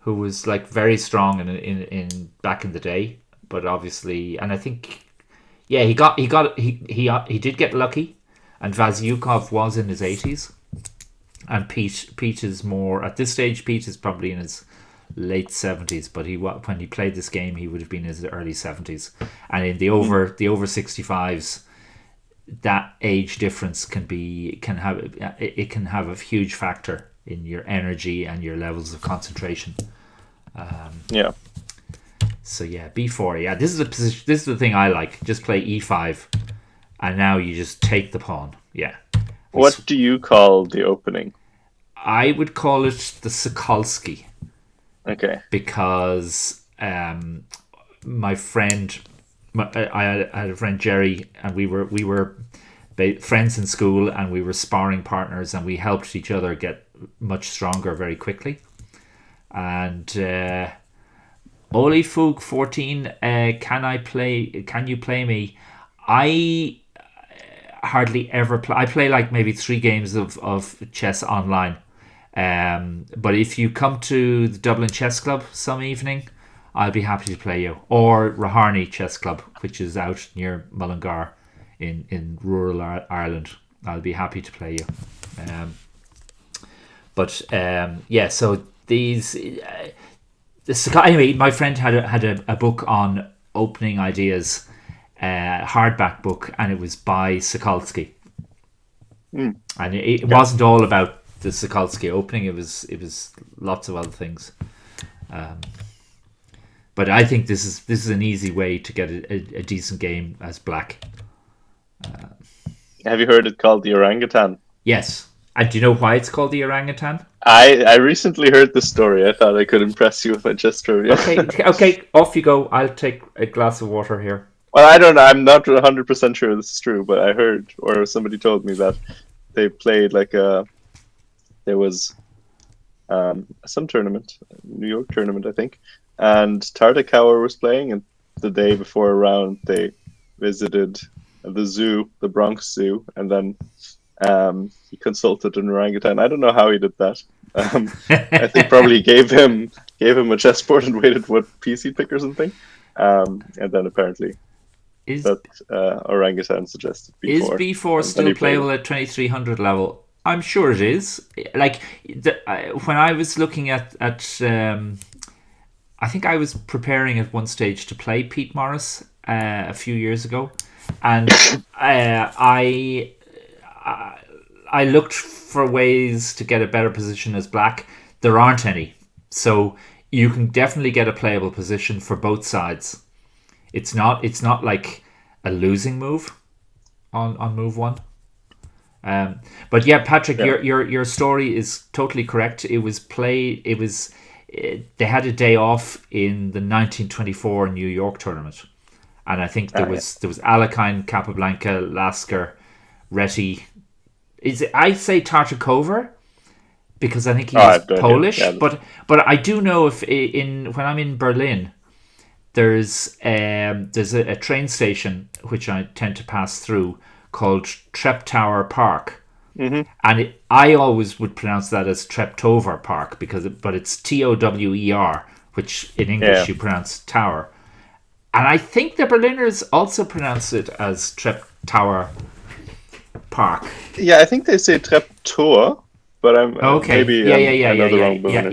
who was like very strong in back in the day, but obviously, and I think he did get lucky, and Vasyukov was in his 80s, and Pete is more at this stage. Pete is probably in his late 70s, but when he played this game, he would have been in his early 70s, and in the over 65s, that age difference can have a huge factor in your energy and your levels of concentration. So b4. This is a position. This is the thing I like. Just play e5, and now you just take the pawn. What do you call the opening? I would call it the Sokolsky. Okay. Because my friend, I had a friend Jerry, and we were friends in school, and we were sparring partners, and we helped each other get much stronger very quickly. And Oli Foog 14, can you play me? I hardly ever play. I play like maybe 3 games of chess online. But if you come to the Dublin Chess Club some evening, I'll be happy to play you. Or Raharney Chess Club, which is out near Mullingar in rural Ireland. I'll be happy to play you. So these Anyway, my friend had a book on opening ideas, hardback book, and it was by Sokolsky. Mm. And it wasn't all about the Sokolsky opening. It was lots of other things. But I think this is an easy way to get a decent game as black. Have you heard it called the orangutan? Yes. And do you know why it's called the orangutan? I recently heard the story. I thought I could impress you with my chess trivia. Okay, off you go. I'll take a glass of water here. Well, I don't know. I'm not 100% sure this is true, but I heard, or somebody told me that they played there was some tournament, New York tournament, I think, and Tartakower was playing, and the day before a round they visited the zoo, the Bronx Zoo, and then he consulted an orangutan. I don't know how he did that. I think probably gave him a chessboard and waited what piece he'd pick or something, and then apparently that orangutan suggested b4. Is b4 still playable at 2300 level? I'm sure it is. Like when I was looking at I think I was preparing at one stage to play Pete Morris a few years ago, and I looked for ways to get a better position as black. There aren't any, so you can definitely get a playable position for both sides. It's not like a losing move on move one. But yeah, Patrick, your story is totally correct. It was played. They had a day off in the 1924 New York tournament, and I think there was Alekhine, Capablanca, Lasker, Retty. I say Tartakover because I think he's Polish, but I do know when I'm in Berlin, there's a train station which I tend to pass through called Treptower Park. Mm-hmm. And I always would pronounce that as Treptower Park but it's Tower, which in English you pronounce tower. And I think the Berliners also pronounce it as Treptower Park. Yeah, I think they say Treptower, but I'm maybe another wrong Berliner.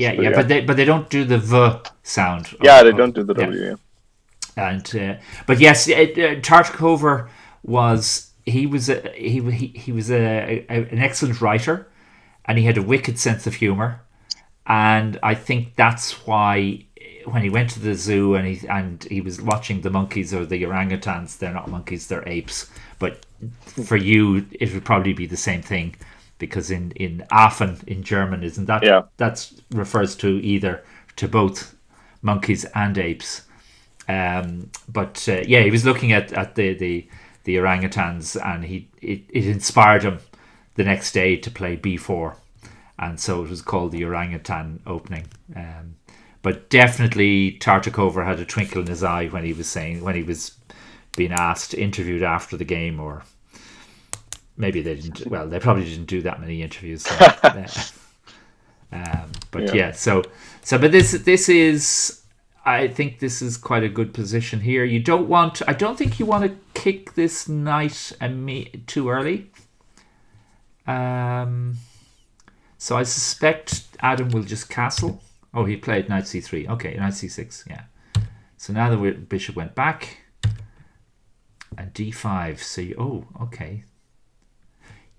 But they don't do the V sound. They don't do the W. Yeah. And but yes, Tartakover was. He was an excellent writer, and he had a wicked sense of humor, and I think that's why when he went to the zoo and he was watching the monkeys or the orangutans, they're not monkeys, they're apes. But for you, it would probably be the same thing, because in Affen in German, isn't that? Yeah. That refers to both monkeys and apes. But he was looking at the orangutans, and it inspired him the next day to play b4, and so it was called the orangutan opening. But definitely Tartakover had a twinkle in his eye when he was being interviewed after the game, or maybe they didn't. Well, they probably didn't do that many interviews. So, but this is. I think this is quite a good position here. I don't think you want to kick this knight too early. So I suspect Adam will just castle. Oh, he played knight c3. Okay, knight c6. Yeah. So now the bishop went back, and d5. So okay.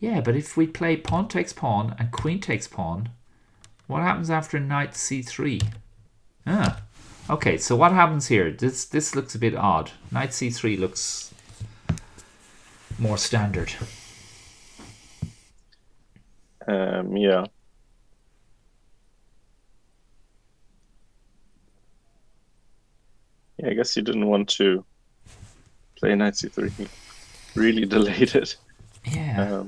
Yeah, but if we play pawn takes pawn and queen takes pawn, what happens after knight c3? Okay, so what happens here? This looks a bit odd. Knight c3 looks more standard. Yeah. Yeah, I guess you didn't want to play knight c3. He really delayed it. Yeah.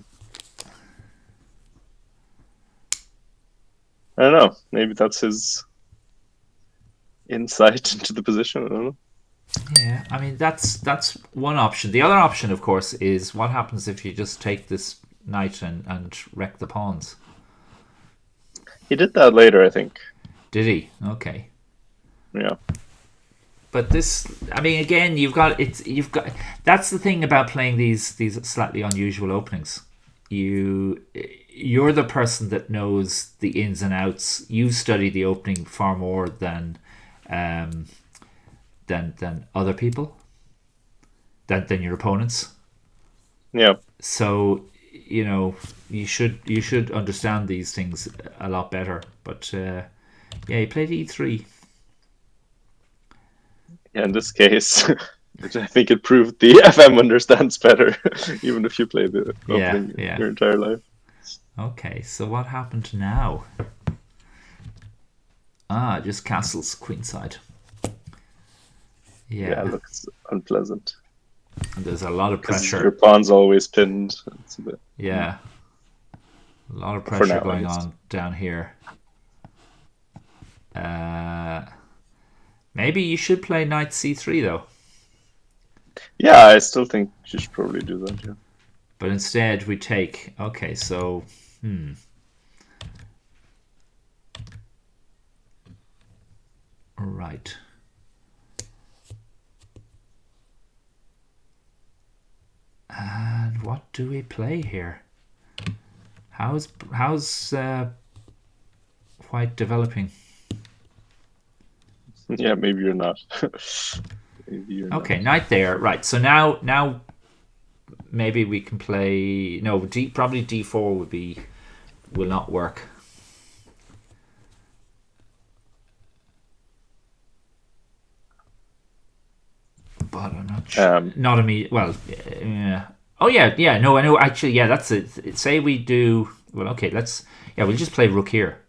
I don't know. Maybe that's his insight into the position. I don't know. Yeah, I mean that's one option. The other option, of course, is what happens if you just take this knight and wreck the pawns. He did that later, I think. Did he? Okay. Yeah. But this, I mean, again, you've got. That's the thing about playing these slightly unusual openings. You're the person that knows the ins and outs. You study the opening far more than than other people, than your opponents. Yeah. So you should understand these things a lot better. But he played e3. Yeah, in this case, I think it proved the FM understands better, even if you play the opening your entire life. Okay, so what happened now? Just castles queenside. Yeah, it looks unpleasant. And there's a lot of pressure. Your pawn's always pinned. It's a bit, a lot of pressure going on down here. Maybe you should play knight c3 though. Yeah, I still think you should probably do that. Yeah. But instead we take. Okay, so right. And what do we play here? How's white developing? Yeah, maybe you're not. Okay, knight there. Right. So now maybe we can play. No, probably d4 will not work. But I'm not sure. Not immediate. Well, oh yeah. No, I know. Actually, yeah, that's it. Say we do. Well, okay. We'll just play rook here.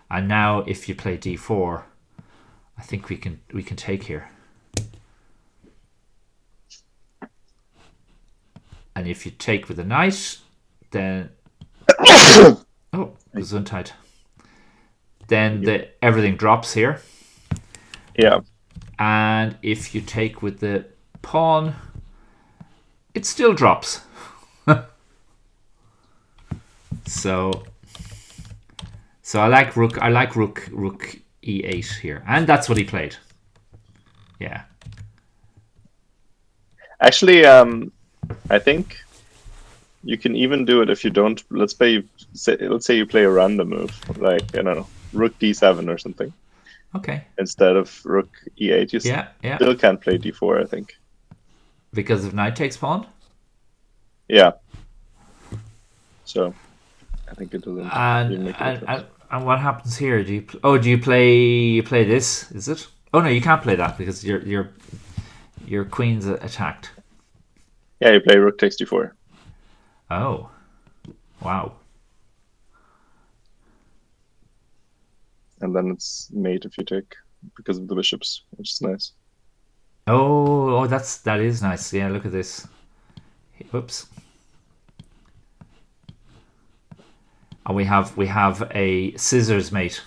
And now, if you play d4, I think we can take here. And if you take with a knight, then gesundheit. Then everything drops here. Yeah. And if you take with the pawn, it still drops. So I like rook. I like rook e8 here, and that's what he played. Yeah. Actually, I think you can even do it if you don't. Let's say you play a random move, like I don't know, rook d7 or something. Okay. Instead of rook e8, you still can't play d4, I think. Because of knight takes pawn? Yeah. So, I think it doesn't. And what happens here? Do you play this? Is it? Oh no, you can't play that because your queen's attacked. Yeah, you play rook takes d4. Oh, wow. And then it's mate if you take because of the bishops, which is nice. Oh, that is nice. Yeah, look at this. Whoops. And we have a scissors mate.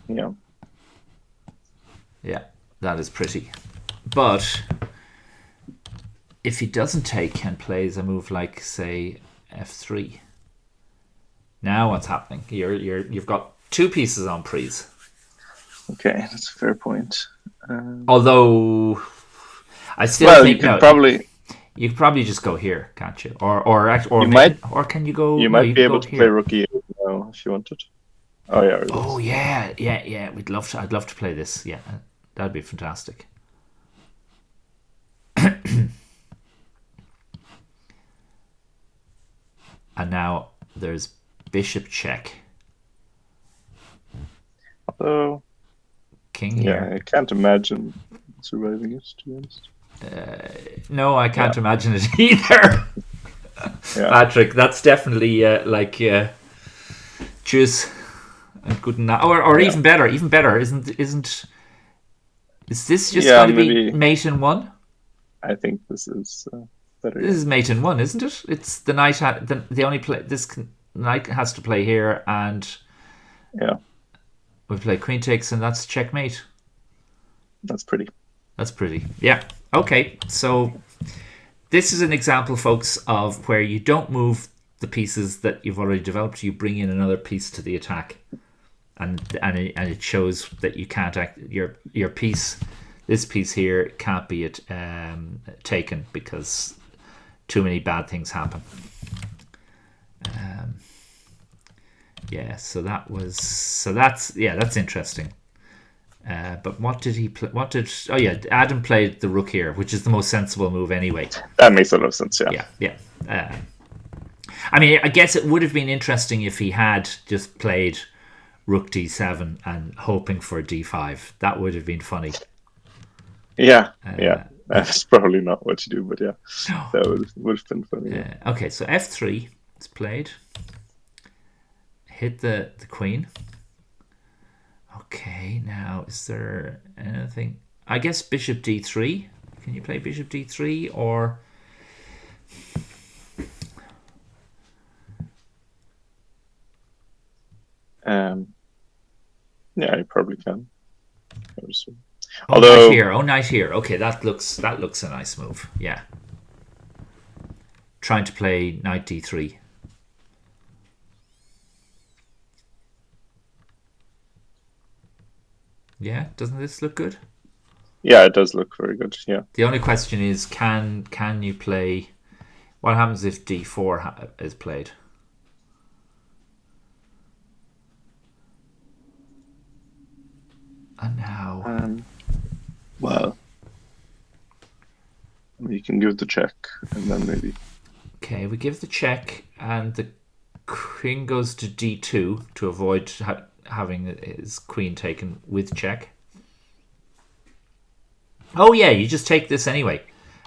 Yeah. Yeah, that is pretty. But if he doesn't take and plays a move like say f3. Now what's happening? You've got two pieces on prise. Okay, that's a fair point. Although I still think you could probably just go here, can't you? Or can you go? You might be able to play rook e8 now if you wanted. Oh yeah. Oh yeah. I'd love to play this. Yeah, that'd be fantastic. And now there's bishop check. Although, king here. Yeah, I can't imagine surviving it, to be honest. No, I can't imagine it either. Patrick, that's definitely choose and good enough, or even better. Isn't is this just going to be mate in one? I think this is better. This is mate in one, isn't it? It's the knight. The only play this knight has to play here, and we play queen takes, and that's checkmate. That's pretty. Yeah. Okay. So this is an example, folks, of where you don't move the pieces that you've already developed. You bring in another piece to the attack, and it shows that you can't act your piece. This piece here can't be taken because too many bad things happen. So that's interesting. But what did he play? Oh yeah, Adam played the rook here, which is the most sensible move anyway. That makes a lot of sense. Yeah. Yeah. I mean, I guess it would have been interesting if he had just played rook d7 and hoping for d5. That would have been funny. Yeah. That's probably not what you do, but yeah, that would have been funny. Yeah. Okay, so f3 is played. Hit the queen. Okay, now is there anything? I guess bishop d3. Can you play bishop d3 or? Yeah, you probably can. Although, knight here. Okay, that looks a nice move. Yeah. Trying to play knight d3. Yeah, doesn't this look good? Yeah, it does look very good. Yeah. The only question is, can you play? What happens if d4 is played? And now, well, you can give the check, and then maybe. Okay, we give the check, and the queen goes to d2 to avoid having his queen taken with check. Oh yeah, you just take this anyway,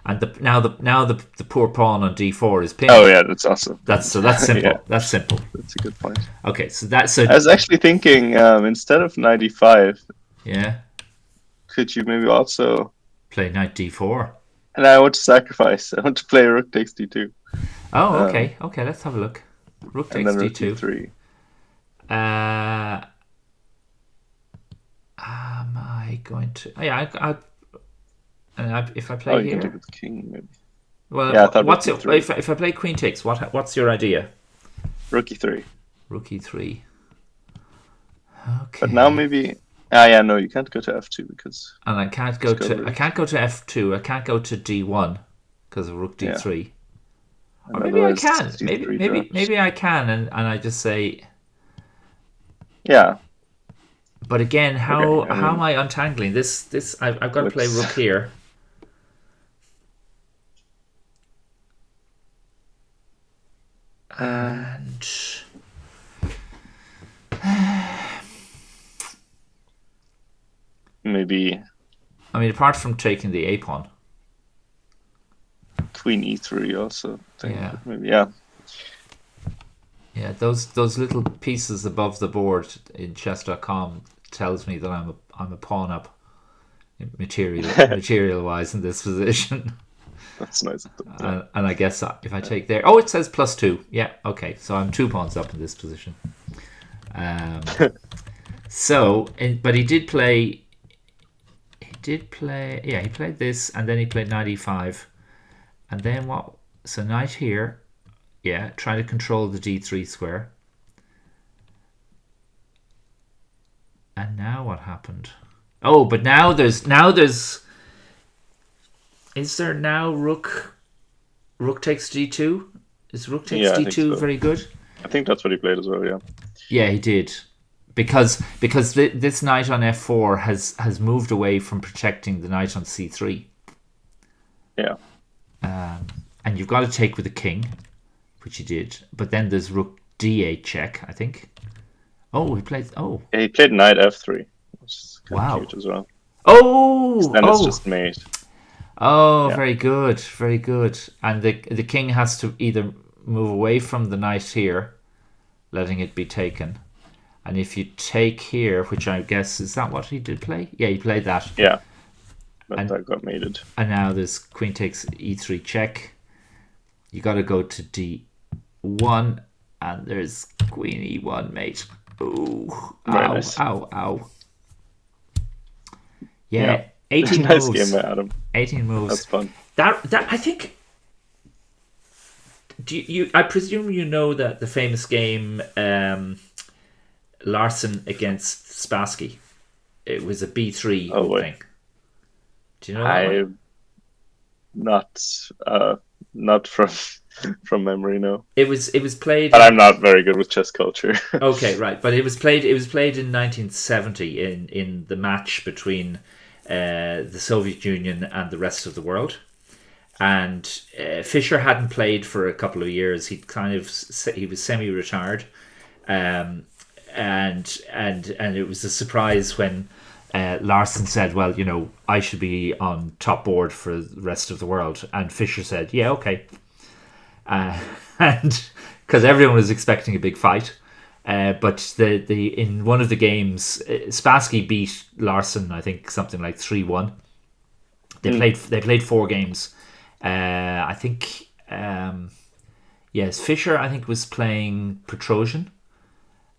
and now the poor pawn on d4 is pinned. Oh yeah, that's awesome. That's simple. Yeah. That's simple. That's a good point. Okay, so that's a. I was actually thinking instead of 95. Yeah. Could you maybe also play knight d4? And I want to sacrifice. I want to play rook takes d2. Oh, okay. Okay, let's have a look. Rook takes d2. D3. Am I going to? Oh, yeah, if I play you here, can take with the king maybe. Well, yeah, what's it? If I play queen takes, what's your idea? Rook e3. Rook e3. Okay. But now maybe. Yeah, no, you can't go to f2 because. And I can't go to f2. I can't go to d1 because of rook d3. Yeah. Or maybe I can. Maybe I can, and I just say. Yeah. But again, how am I untangling this? I've got to play rook here. And maybe. I mean, apart from taking the a pawn. Queen e3 also. Yeah. Maybe yeah. Yeah, those little pieces above the board in chess.com tells me that I'm a pawn up material wise in this position. That's nice. And I guess if I take there, oh, it says +2. Yeah, okay, so I'm 2 pawns up in this position. But he did play. Yeah, he played this, and then he played knight e5, and then what? So knight here. Yeah, try to control the d3 square. And now what happened? Oh, but now there's. Is there now rook takes d2? Is rook takes d2 so. Very good? I think that's what he played as well. Yeah. Yeah, he did, because this knight on f4 has moved away from protecting the knight on c3. Yeah. And you've got to take with the king, which he did. But then there's rook d8 check, I think. Oh, he played. Oh. Yeah, he played knight f3. Which is wow. Cute as well. Oh. Then it's just mate. Oh, yeah. Very good, very good. And the king has to either move away from the knight here, letting it be taken, and if you take here, which I guess is that what he did play? Yeah, he played that. Yeah, but that got mated. And now there's queen takes e3 check. You got to go to d1, and there's queen e1 mate. Ooh, very ow, nice. Ow. Yeah. 18 nice moves. Game, Adam. 18 moves. That's fun. That I think. Do you? I presume you know that the famous game Larsen against Spassky. It was a B3 thing. Do you know that I'm not not from from memory, no. It was played But I'm in. not very good with chess culture. Okay, right, but it was played in 1970 in the match between the Soviet Union and the rest of the world. And Fischer hadn't played for a couple of years. He was semi-retired, um, and it was a surprise when Larson said, "Well, I should be on top board for the rest of the world," and Fischer said, "Yeah, okay," and because everyone was expecting a big fight. But the in one of the games, Spassky beat Larson, I think something like 3-1. They played 4 games. I think yes, Fischer I think was playing Petrosian,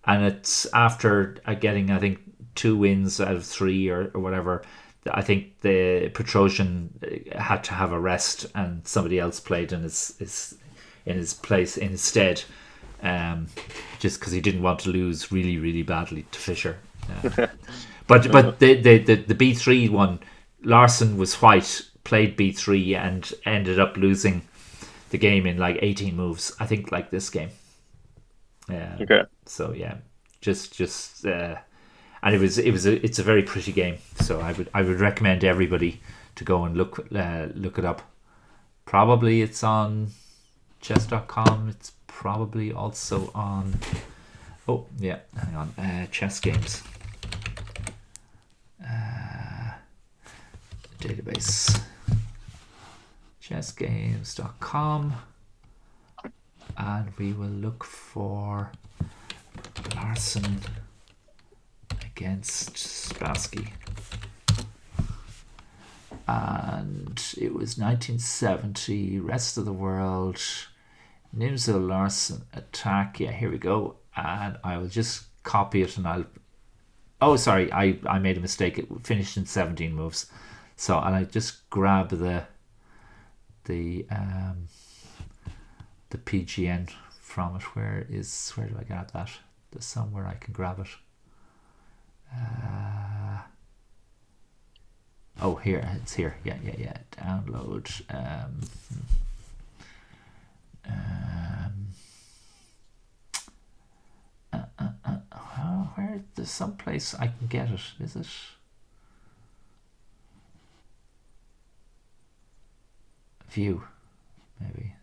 and it's after getting I think 2 wins out of 3 or whatever. I think the Petrosian had to have a rest, and somebody else played in his place in his stead, just because he didn't want to lose really really badly to Fischer. But the B3 one, Larson was white, played B3 and ended up losing the game in like 18 moves. I think like this game. Okay. So yeah, just and it's a very pretty game. So I would recommend everybody to go and look it up. Probably it's on chess.com. It's probably also on. Oh yeah, hang on. Chess games. Database. Chessgames.com, and we will look for Larson against Spassky, and it was 1970. Rest of the world. Nimzo Larson attack. Yeah, here we go. And I will just copy it, and I'll. Oh, sorry, I made a mistake. It finished in 17 moves. So and I just grab the PGN from it. Where do I grab that? There's somewhere I can grab it. Oh, here it's here. Yeah. Download. Where there's some place I can get it. Is it? View, maybe.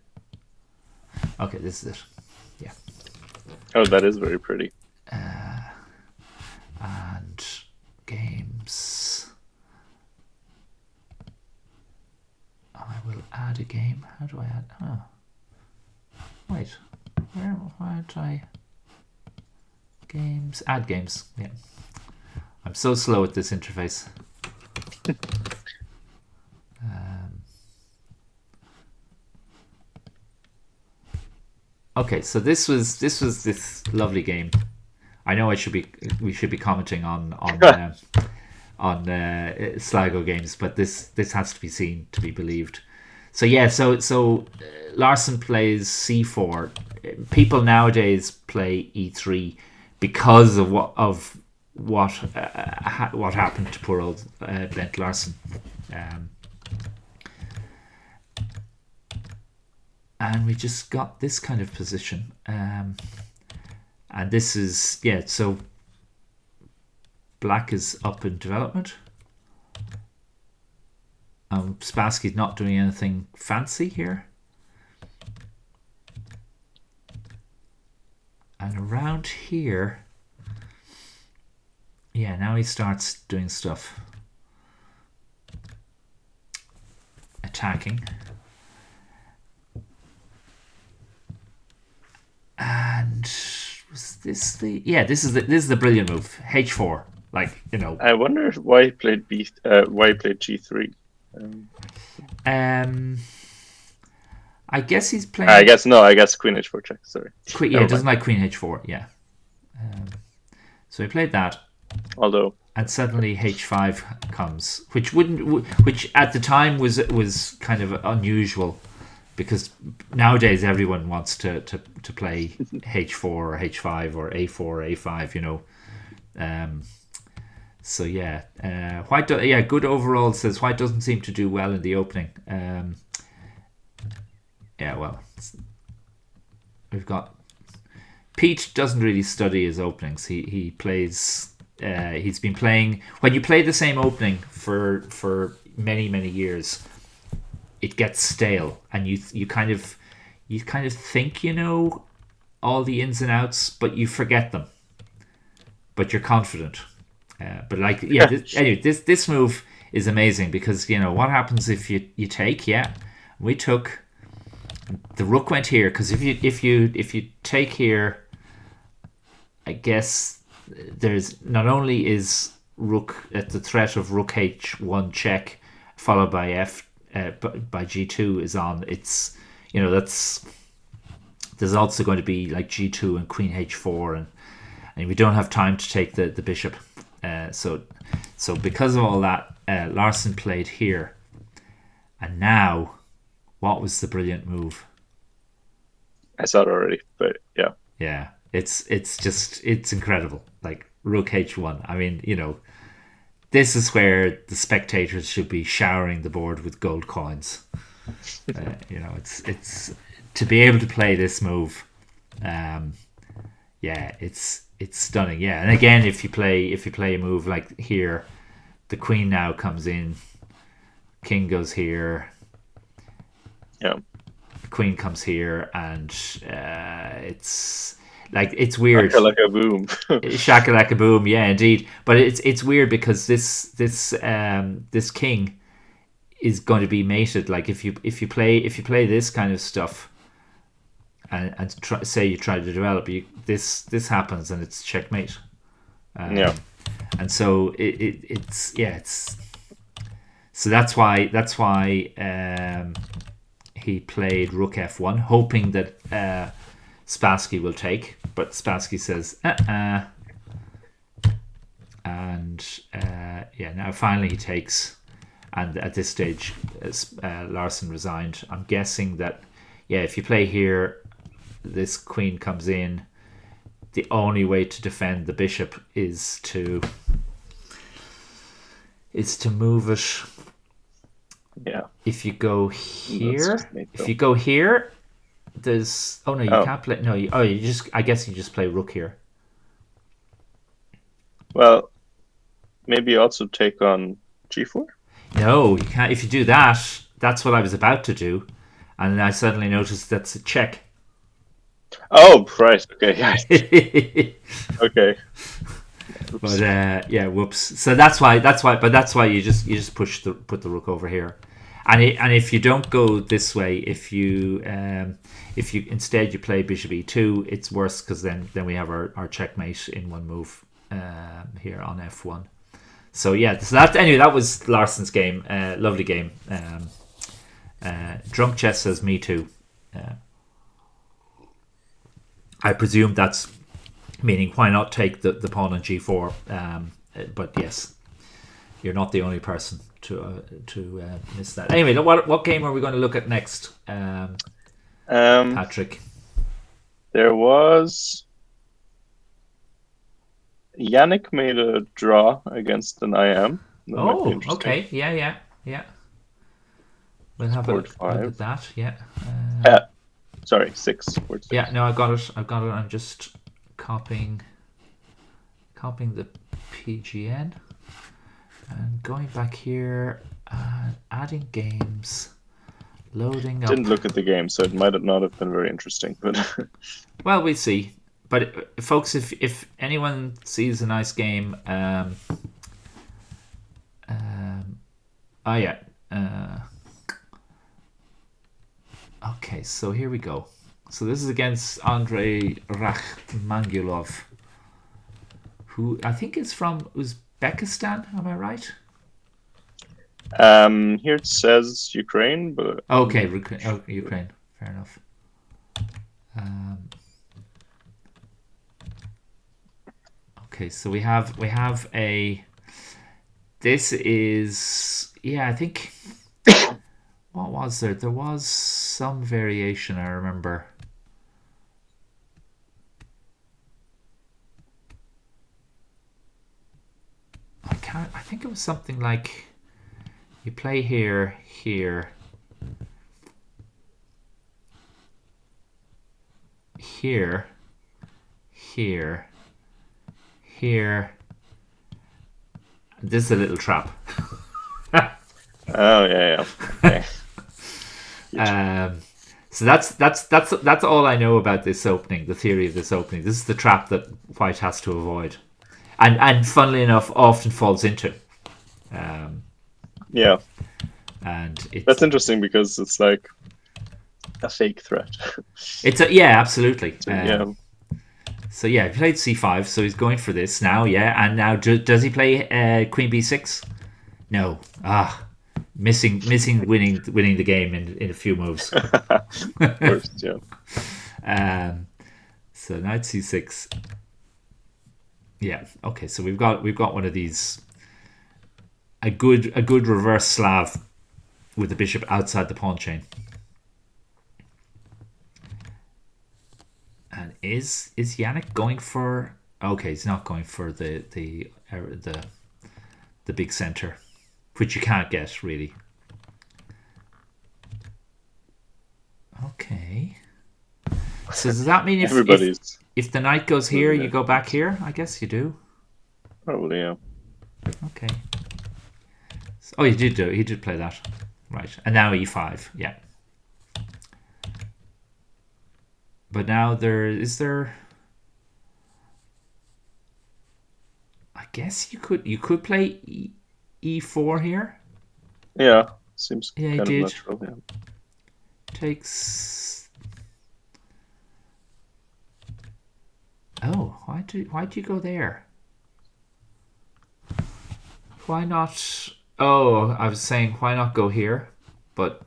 Okay, this is it. Yeah. Oh, that is very pretty. And games. I will add a game. How do I add? Wait. Why did I? Games. Add games. Yeah. I'm so slow at this interface. Okay, so this was this lovely game. I know we should be commenting on Sligo games, but this has to be seen to be believed. So yeah, so Larson plays C4. People nowadays play E3 because of what happened to poor old Bent Larson. And we just got this kind of position, and this is so black is up in development. Spassky's not doing anything fancy here, and around here now he starts doing stuff, attacking. And was this this is the brilliant move, H4. I wonder why he played G3. I guess he's playing. I guess Queen H4 check. Sorry. It doesn't like Queen H4. Yeah. So he played that. Although. And suddenly H5 comes, which at the time was kind of unusual. Because nowadays everyone wants to play H4 or H5 or A4 or A5, so White. Good overall, says White doesn't seem to do well in the opening. Yeah, well, we've got Pete doesn't really study his openings. He plays. He's been playing. When you play the same opening for many years, it gets stale, and you kind of think you know all the ins and outs, but you forget them. But you're confident. But like, yeah. Anyway, this move is amazing because what happens if you take? Yeah, we took. The rook went here because if you take here, I guess there's not only is rook at the threat of rook h1 check followed by f by g2 is on. It's that's there's also going to be like g2 and queen h4 and we don't have time to take the bishop. So because of all that, Larson played here, and now what was the brilliant move? I saw it already, but yeah. Yeah, it's incredible. Like rook h1. I mean, this is where the spectators should be showering the board with gold coins. It's to be able to play this move. Yeah, it's stunning. Yeah, and again, if you play a move like here, the queen now comes in, king goes here. Yeah. Queen comes here, and it's weird. Shakalaka boom. Shakalaka boom, yeah, indeed. But it's weird because this king is going to be mated. Like if you play this kind of stuff, and say you try to develop, this happens and it's checkmate. Yeah. And so it's so that's why he played rook f1, hoping that Spassky will take, but Spassky says and now finally he takes, and at this stage Larson resigned. I'm guessing that if you play here, this queen comes in. The only way to defend the bishop is to move it. Yeah. If you go here, there's you can't play. No, you just. I guess you just play rook here. Well, maybe also take on g4. No, you can't. If you do that, that's what I was about to do, and then I suddenly noticed that's a check. Oh, right. Okay. Okay. But whoops. So that's why. But that's why you just put the rook over here, and if you don't go this way, if you instead you play bishop e2, it's worse because then we have our checkmate in one move here on f1. So that was Larson's game. Lovely game. Drunk Chess says me too. I presume that's meaning why not take the pawn on g4. But yes, you're not the only person to miss that. Anyway, what game are we going to look at next, Patrick? There was Yannick made a draw against an IM. Oh, okay, yeah. We'll have a look at that. Yeah. Sorry, 6. Yeah, no, I got it. I'm just copying the PGN and going back here and adding games, loading up. Didn't look at the game, so it might not have been very interesting. But well, we'll see. But folks, if anyone sees a nice game, okay, so here we go. So this is against Andrei Rakhmangulov, who I think is from Uzbekistan. Am I right? Here it says Ukraine, but okay, Ukraine. Fair enough. Okay, so we have a. This is I think. What was there? There was some variation, I remember. I think it was something like you play here. here, here, here. This is a little trap. Oh yeah. Okay. So that's all I know about this opening. The theory of this opening. This is the trap that White has to avoid, and funnily enough, often falls into. Yeah, And that's interesting because it's like a fake threat. Yeah, absolutely. Yeah. So yeah, he played c5, so he's going for this now. Yeah, and now does he play queen b6? No. Missing winning the game in a few moves. Of course, yeah. So knight c6. Yeah. Okay. So we've got one of these. A good reverse Slav with the bishop outside the pawn chain. And is Yannick going for? Okay, he's not going for the big center, which you can't get really. Okay. So does that mean if the knight goes here, you go back here? I guess you do. Probably, yeah. Okay. Oh, he did play that, right? And now e5, yeah. But now is there. I guess you could play e4 here. Yeah, seems kind of natural. Yeah. Takes. Oh, why do you go there? Why not? Oh, I was saying why not go here, but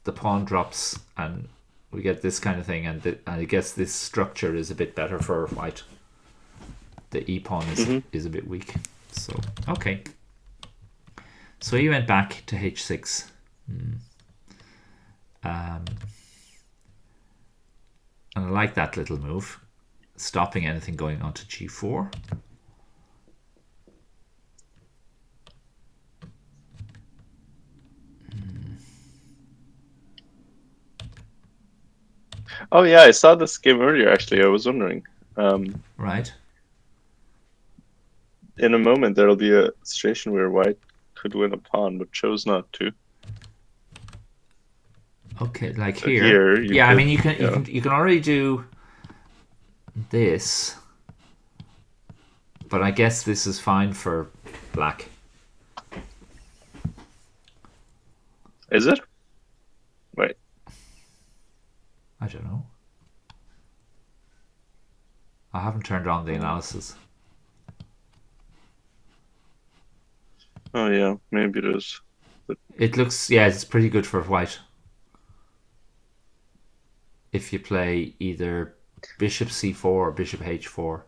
the pawn drops and we get this kind of thing, and I guess this structure is a bit better for White. The e pawn is a bit weak. So okay. So he went back to h6. And I like that little move, stopping anything going on to g4. Oh yeah, I saw this game earlier. Actually, I was wondering. Right. In a moment, there'll be a situation where White could win a pawn, but chose not to. Okay, like so here. Yeah, I mean you can already do this, but I guess this is fine for Black. Is it? Wait. I don't know. I haven't turned on the analysis. Oh yeah, maybe it is. But it looks, yeah, it's pretty good for White. If you play either bishop c4 or bishop h4.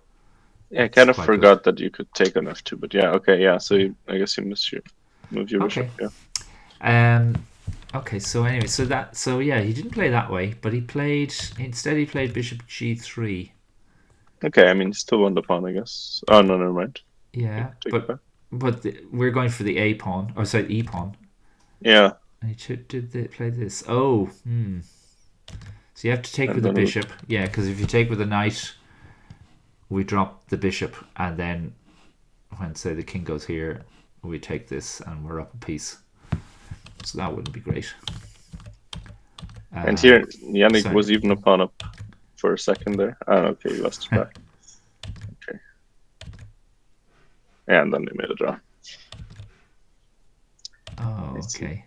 Yeah, I kind of forgot that you could take on f2, but yeah, okay, yeah. So I guess you move your bishop. Yeah. Okay. So anyway, so yeah, he didn't play that way, but he played bishop g3. Okay, I mean, still won the pawn, I guess. Oh no, never mind. Yeah, but we're going for the a pawn, or sorry, e pawn. Yeah. And he did play this. Oh, So you have to take with the bishop. Yeah, because if you take with the knight, we drop the bishop, and then when, say, the king goes here, we take this, and we're up a piece. So that wouldn't be great. And here, Yannick was even a pawn up for a second there. Oh, okay, he lost it back. Okay. And then they made a draw. Oh, okay.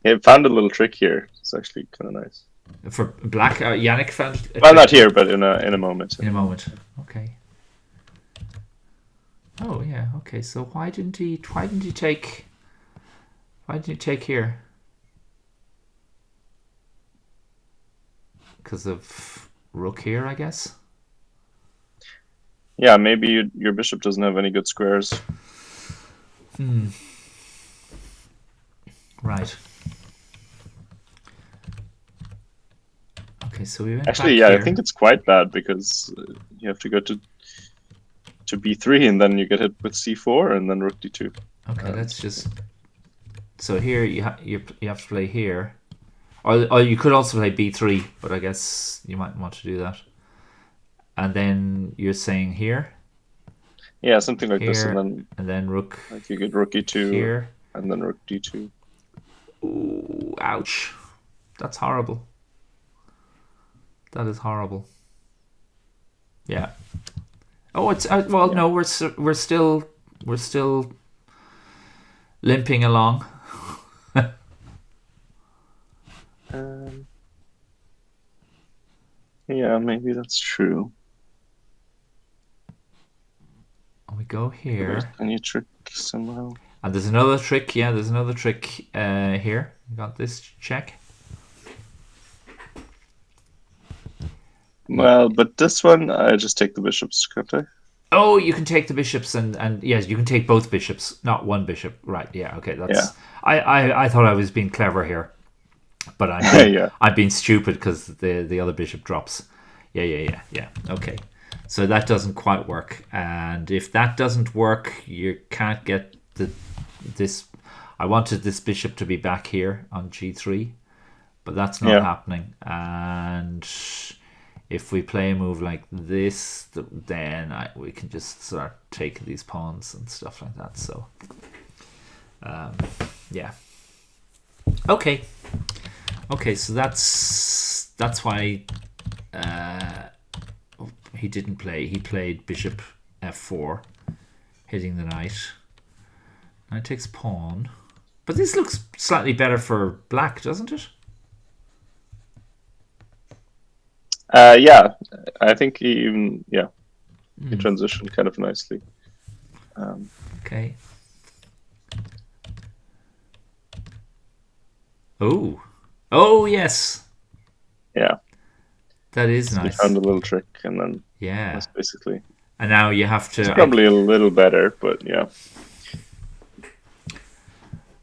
He found a little trick here. It's actually kind of nice. For Black, Yannick found. Well, not here, but in a moment. In a moment, okay. Oh yeah, okay. So why didn't he take? Why didn't he take here? Because of rook here, I guess. Yeah, maybe your bishop doesn't have any good squares. Right. Okay, so we went actually, back yeah, here. I think it's quite bad because you have to go to b3 and then you get hit with c4 and then rook d2. Okay, let's just. So here you have to play here. Or you could also play b3, but I guess you might want to do that. And then you're saying here, Yeah, something like this, here, and then rook like you get rook e2, here. and then rook d2. Ooh, ouch! That's horrible. That is horrible. Yeah. Oh, it's well. Yeah. No, we're still limping along. Yeah, maybe that's true. We go here. Any trick somehow? And there's another trick. Yeah, there's another trick here. You got this check. Well, but this one, I just take the bishops, can't I? Oh, you can take the bishops and yes, you can take both bishops, not one bishop. Right? Yeah. Okay. That's. Yeah. I thought I was being clever here, but I'm being stupid because the other bishop drops. Yeah. Okay. So that doesn't quite work, and if that doesn't work, you can't get this. I wanted this bishop to be back here on g3, but that's not happening. And if we play a move like this, then we can just start taking these pawns and stuff like that. So, yeah. Okay. So that's why he didn't play. He played bishop f4, hitting the knight. Knight takes pawn. But this looks slightly better for black, doesn't it? Yeah, I think he transitioned kind of nicely. Okay. Oh yes. Yeah. That is so nice. We found a little trick, and then yeah, that's basically. And now you have to. It's probably a little better, but yeah.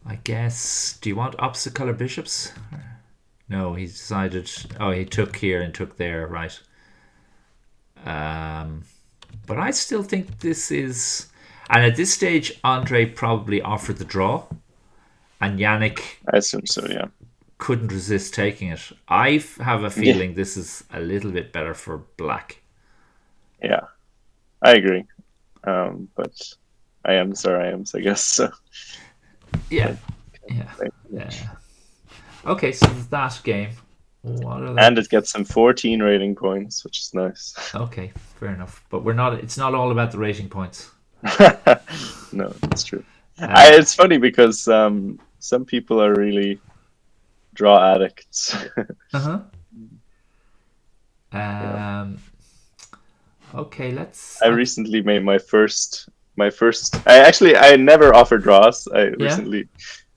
I guess. Do you want opposite color bishops? No, he decided. Oh, he took here and took there, right? But I still think this is. And at this stage, Andre probably offered the draw, and Yannick. I assume so. Yeah. Couldn't resist taking it. I have a feeling this is a little bit better for black. Yeah, I agree. But I am, I guess. So. Yeah. Okay, so that game. And it gets some 14 rating points, which is nice. Okay, fair enough. But it's not all about the rating points. No, that's true. It's funny because some people are really draw addicts. Okay, let's. I recently made my first. I never offered draws. I recently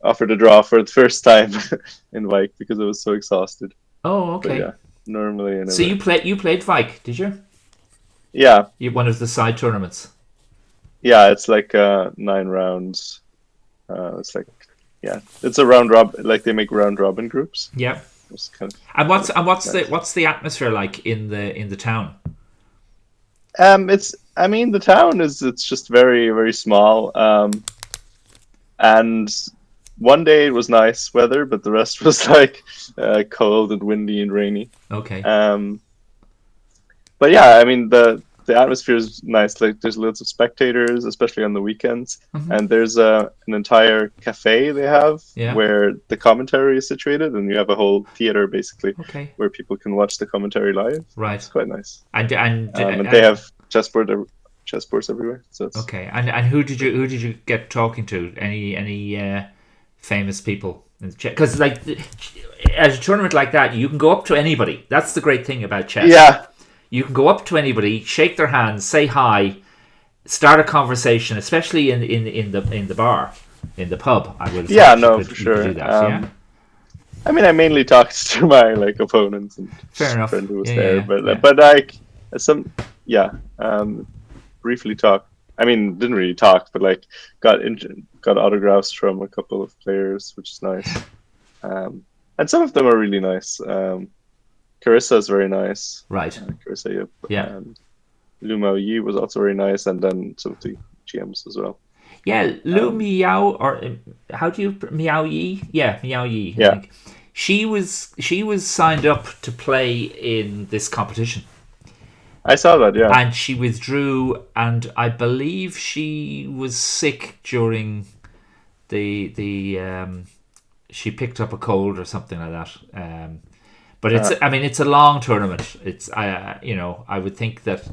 offered a draw for the first time in Vike because I was so exhausted. Oh, okay. But yeah, normally. So you played Vike, did you? Yeah. One of the side tournaments. Yeah, it's like 9 rounds. It's like it's a round robin. Like they make round robin groups. Yeah. Kind of, and what's the atmosphere like in the town? The town it's just very, very small. And one day it was nice weather, but the rest was like cold and windy and rainy. Okay. But yeah, the atmosphere is nice. Like there's lots of spectators, especially on the weekends, and there's an entire cafe they have where the commentary is situated, and you have a whole theater basically where people can watch the commentary live. Right, it's quite nice. And they have chessboards everywhere. So it's... Okay, and who did you get talking to? Any famous people? Because like at a tournament like that, you can go up to anybody. That's the great thing about chess. Yeah. You can go up to anybody, shake their hands, say hi, start a conversation, especially in the bar, in the pub. I would. Yeah, no, for sure. Do that, I mean, I talked to my opponents and fair enough. Friend who was there, but like briefly talked. I mean, didn't really talk, but got autographs from a couple of players, which is nice. And some of them are really nice. Carissa is very nice. Right. Carissa, and Lu Mao Yi was also very nice, and then some of the GMs as well. Yeah, Lu Miao, or how do you Miao Yi? Yeah, Miao Yi. Yeah. she was signed up to play in this competition, I saw that. Yeah. and she withdrew, and I believe she was sick during the she picked up a cold or something like that. But I mean, it's a long tournament. It's I would think that,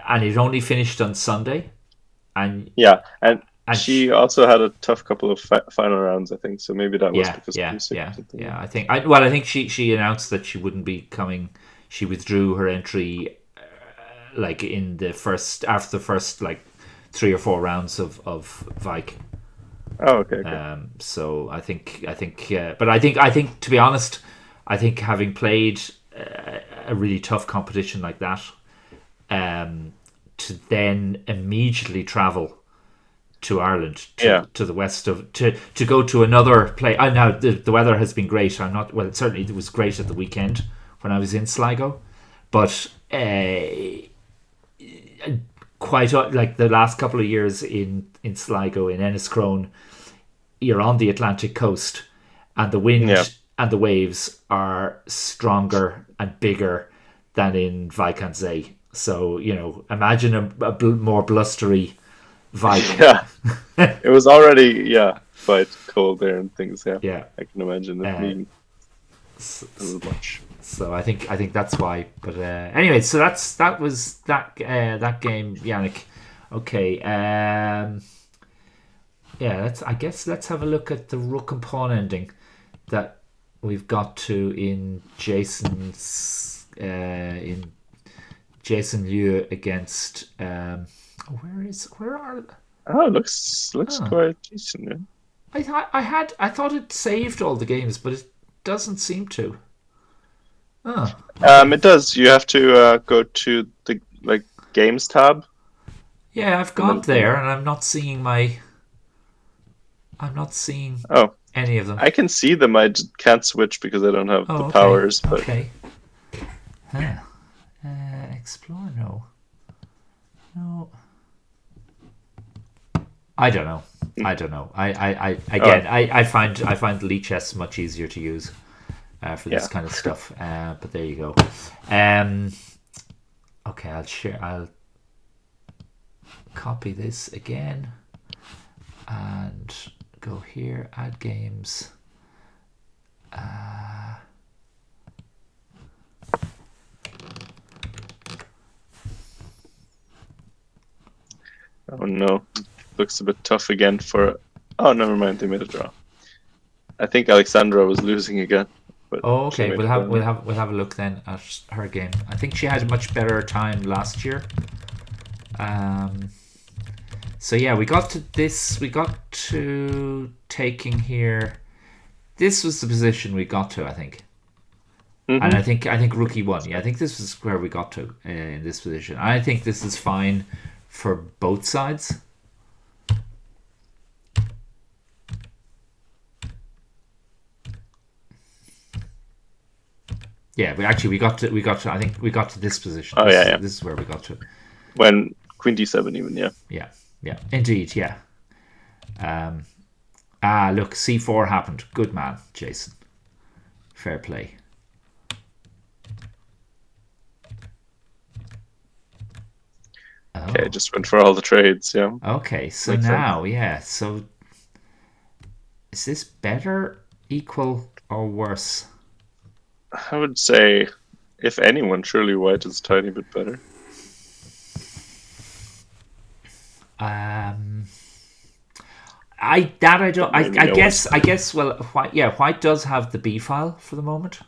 and it only finished on Sunday, and Yeah, and and she also had a tough couple of final rounds, I think. So maybe that was yeah, because she yeah, was sick or yeah, something. yeah. I think she announced that she wouldn't be coming. She withdrew her entry, like in the first after the first like 3 or 4 rounds of Vike. Oh, okay, okay. So but I think to be honest, I think having played a really tough competition like that, to then immediately travel to Ireland, Yeah, to the west of to go to another play. I know the weather has been great. I'm not well. Certainly it was great at the weekend when I was in Sligo, but quite like the last couple of years in Sligo in Enniscrone, you're on the Atlantic coast, and the yeah, wind and the waves are stronger and bigger than in Vaikansee. So imagine a more blustery Vike. yeah. It was already quite cold there and things. Yeah, Yeah. I can imagine it Uh, being a little much. so I think that's why. But anyway, so that was that game, Yannick. Okay. Yeah. Let's have a look at the rook and pawn ending that we've got to in Jason Liu against. Where are? Oh, looks Oh, quite decent. Yeah. I thought it saved all the games, but it doesn't seem to. Oh, It okay. does. You have to go to the games tab, Yeah, I've and gone then there, and I'm not seeing my. I'm not seeing oh, any of them. I can see them. I just can't switch because I don't have the Oh, okay. powers. But Okay. Huh. Explore? No. No. I don't know. I don't know. I oh, again, I find Lichess much easier to use for this yeah, kind of stuff. But there you go. Um, okay, I'll copy this again and go here. Add games. oh no, looks a bit tough again for. Oh, never mind. They made a draw. I think Alexandra was losing again, but Oh, she okay. made We'll a have draw. a look then at her game. I think she had a much better time last year. Um, so yeah, we got to this. We got to taking here. This was the position we got to, I think, and Mm-hmm. I think rookie won. Yeah, I think this was where we got to in this position. I think this is fine for both sides. Yeah, we got to I think we got to this position. Oh yeah, yeah. This is where we got to. When Queen D7 even, yeah. Yeah, yeah, indeed, yeah. Um, look, C4 happened. Good man, Jason. Fair play. Okay, I Oh, just went for all the trades. Yeah, okay. So makes sense. now, yeah. So is this better, equal, or worse? I would say, if anyone, surely white is a tiny bit better. Um, I don't. But maybe no one's I better. guess. Well, white does have the B file for the moment.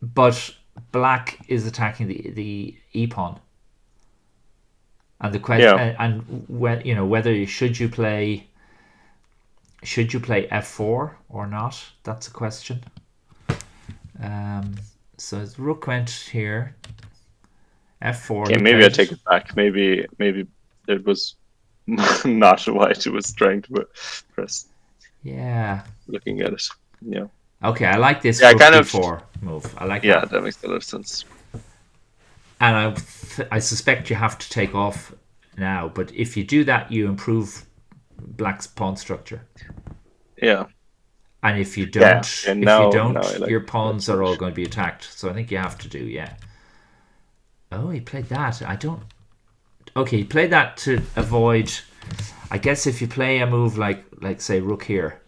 But black is attacking the e pawn, and the question Yeah, and when whether should you play f4 or not? That's a question. Um, so rook went here. F4. okay, He maybe I played take it. it back. Maybe it was not white. It was trying to press. Yeah. Looking at it, yeah, Okay. I like this yeah, I rook kind of, b4 move. I like yeah, that. that makes a lot of sense. And I suspect you have to take off now. But if you do that, you improve black's pawn structure. Yeah, And if you Yeah. don't, And now I your like pawns are all much. going to be attacked. So I think you have to do, yeah. Oh, he played that. I don't. Okay, he played that to avoid. I guess if you play a move like say rook here,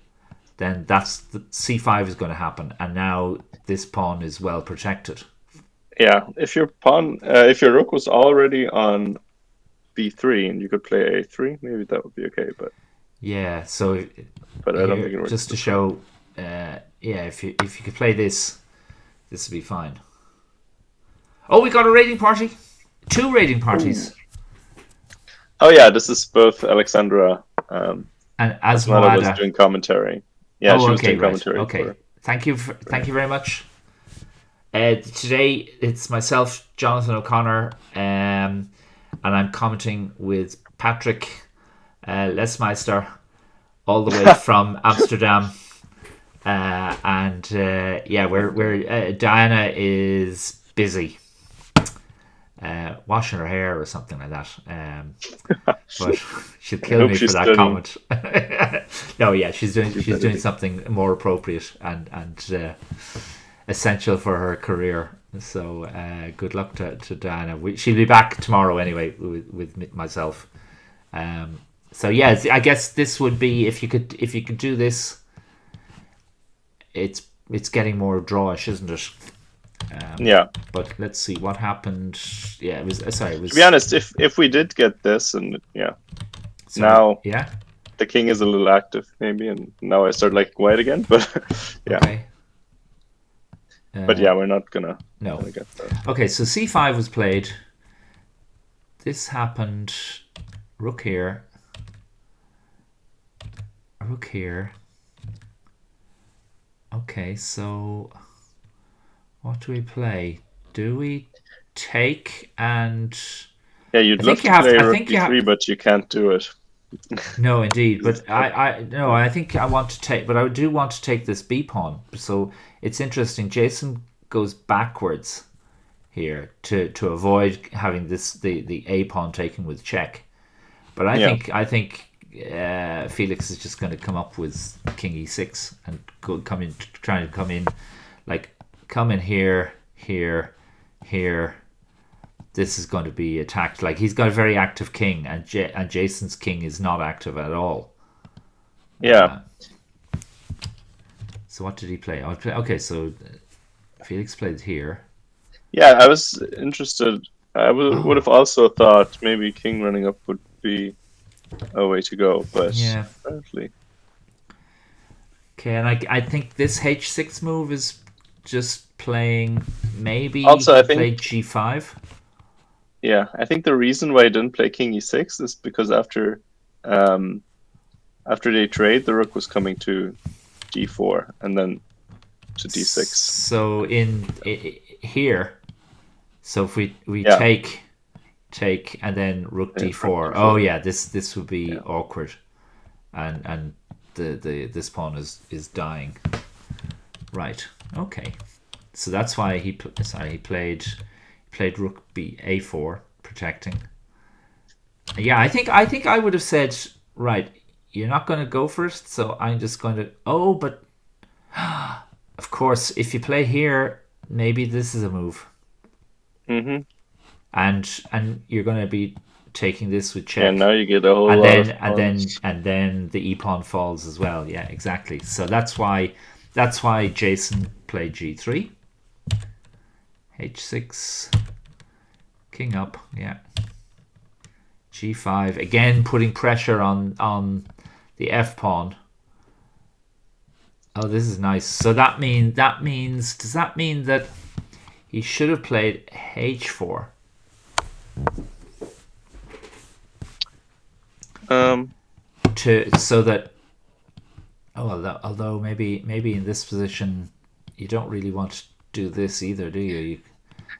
then that's the c5 is going to happen, and now this pawn is well protected. Yeah, if your pawn, if your rook was already on b3 and you could play a3, maybe that would be okay. Yeah. So But I don't think here, it works just to this way. show, yeah, if you could play this, this would be fine. Oh, we got a raiding party. Two raiding Ooh. parties. Oh yeah, this is both Alexandra, And as well as Asmoada. doing commentary. Yeah, Oh, she was okay, doing right. commentary Okay. for Thank you very much. Today it's myself, Jonathan O'Connor, and I'm commenting with Patrick Lesmeister, all the way from Amsterdam. And yeah, we're Diana is busy washing her hair or something like that. But she'll I kill hope me for she's that studying. comment. No, yeah, She's she's doing editing. something more appropriate and essential for her career. So good luck to Diana. She'll be back tomorrow anyway with myself. So yeah, I guess this would be if you could do this. It's getting more drawish, isn't it? Yeah. But let's see what happened. Yeah, it was sorry. It To be was honest, if we did get this, and yeah, sorry. now Yeah. the king is a little active, maybe, and now I start liking white again. But yeah, Okay. but yeah, we're not No. gonna get that. Okay, so c5 was played. This happened. Rook here. Rook here. Okay, so what do we play? Do we take and Yeah, I you'd love think you to have play I rook think you have b3, but you can't do it. no indeed, 'Cause it's but I no, I think I want to take but I do want to take this b pawn. So it's interesting. Jason goes backwards here to avoid having the a pawn taken with check. But yeah, I think Felix is just going to come up with king e6 and come in, trying to come in, like come in here, here, here. This is going to be attacked. Like he's got a very active king, and Jason's king is not active at all. yeah, So what did he play? Okay, so Felix played here. yeah. I was interested. I would Oh, have also thought maybe king running up would be a way to go, but yeah. apparently, Okay, and I think this h6 move is just playing. Maybe also he I think played g5. yeah, I think the reason why I didn't play king e6 is because um, after they trade, the rook was coming to g4 and then to d6. So here, so if we Yeah, take and then rook yeah, rook d4. Oh d4. yeah, this would be Yeah, awkward, and the this pawn is dying. Right. Okay. So that's why he played rook b a4 protecting. Yeah, I think I would have said right. You're not going to go first, so I'm just going to. Oh, but of course, if you play here, maybe this is a move. hmm And you're going to be taking this with yeah. Now check, you get a whole and lot of then pawns. the e pawn falls as well. Yeah, exactly. So that's why Jason played g3, h6, king up. Yeah, g5 again, putting pressure on the f pawn. Oh, this is nice. So that means does that mean that he should have played h4? Um, To so that although maybe in this position you don't really want to do this either, do you?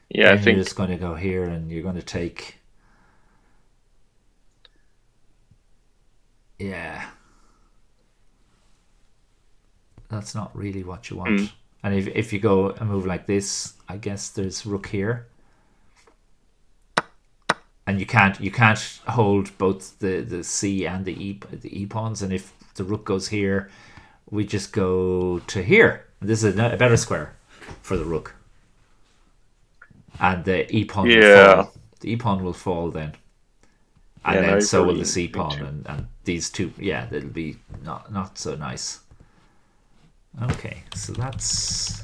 yeah, I Then you're think just going to go here and you're going to take. Yeah, that's not really what you mm, want. And if you go a move like this, I guess there's rook here, and you can't hold both the c and the e pawns. And if the rook goes here, we just go to here. This is a better square for the rook. And the e pawn will fall. The e pawn will fall then. And then so will the c pawn. And these two, it'll be not so nice. Okay, so that's...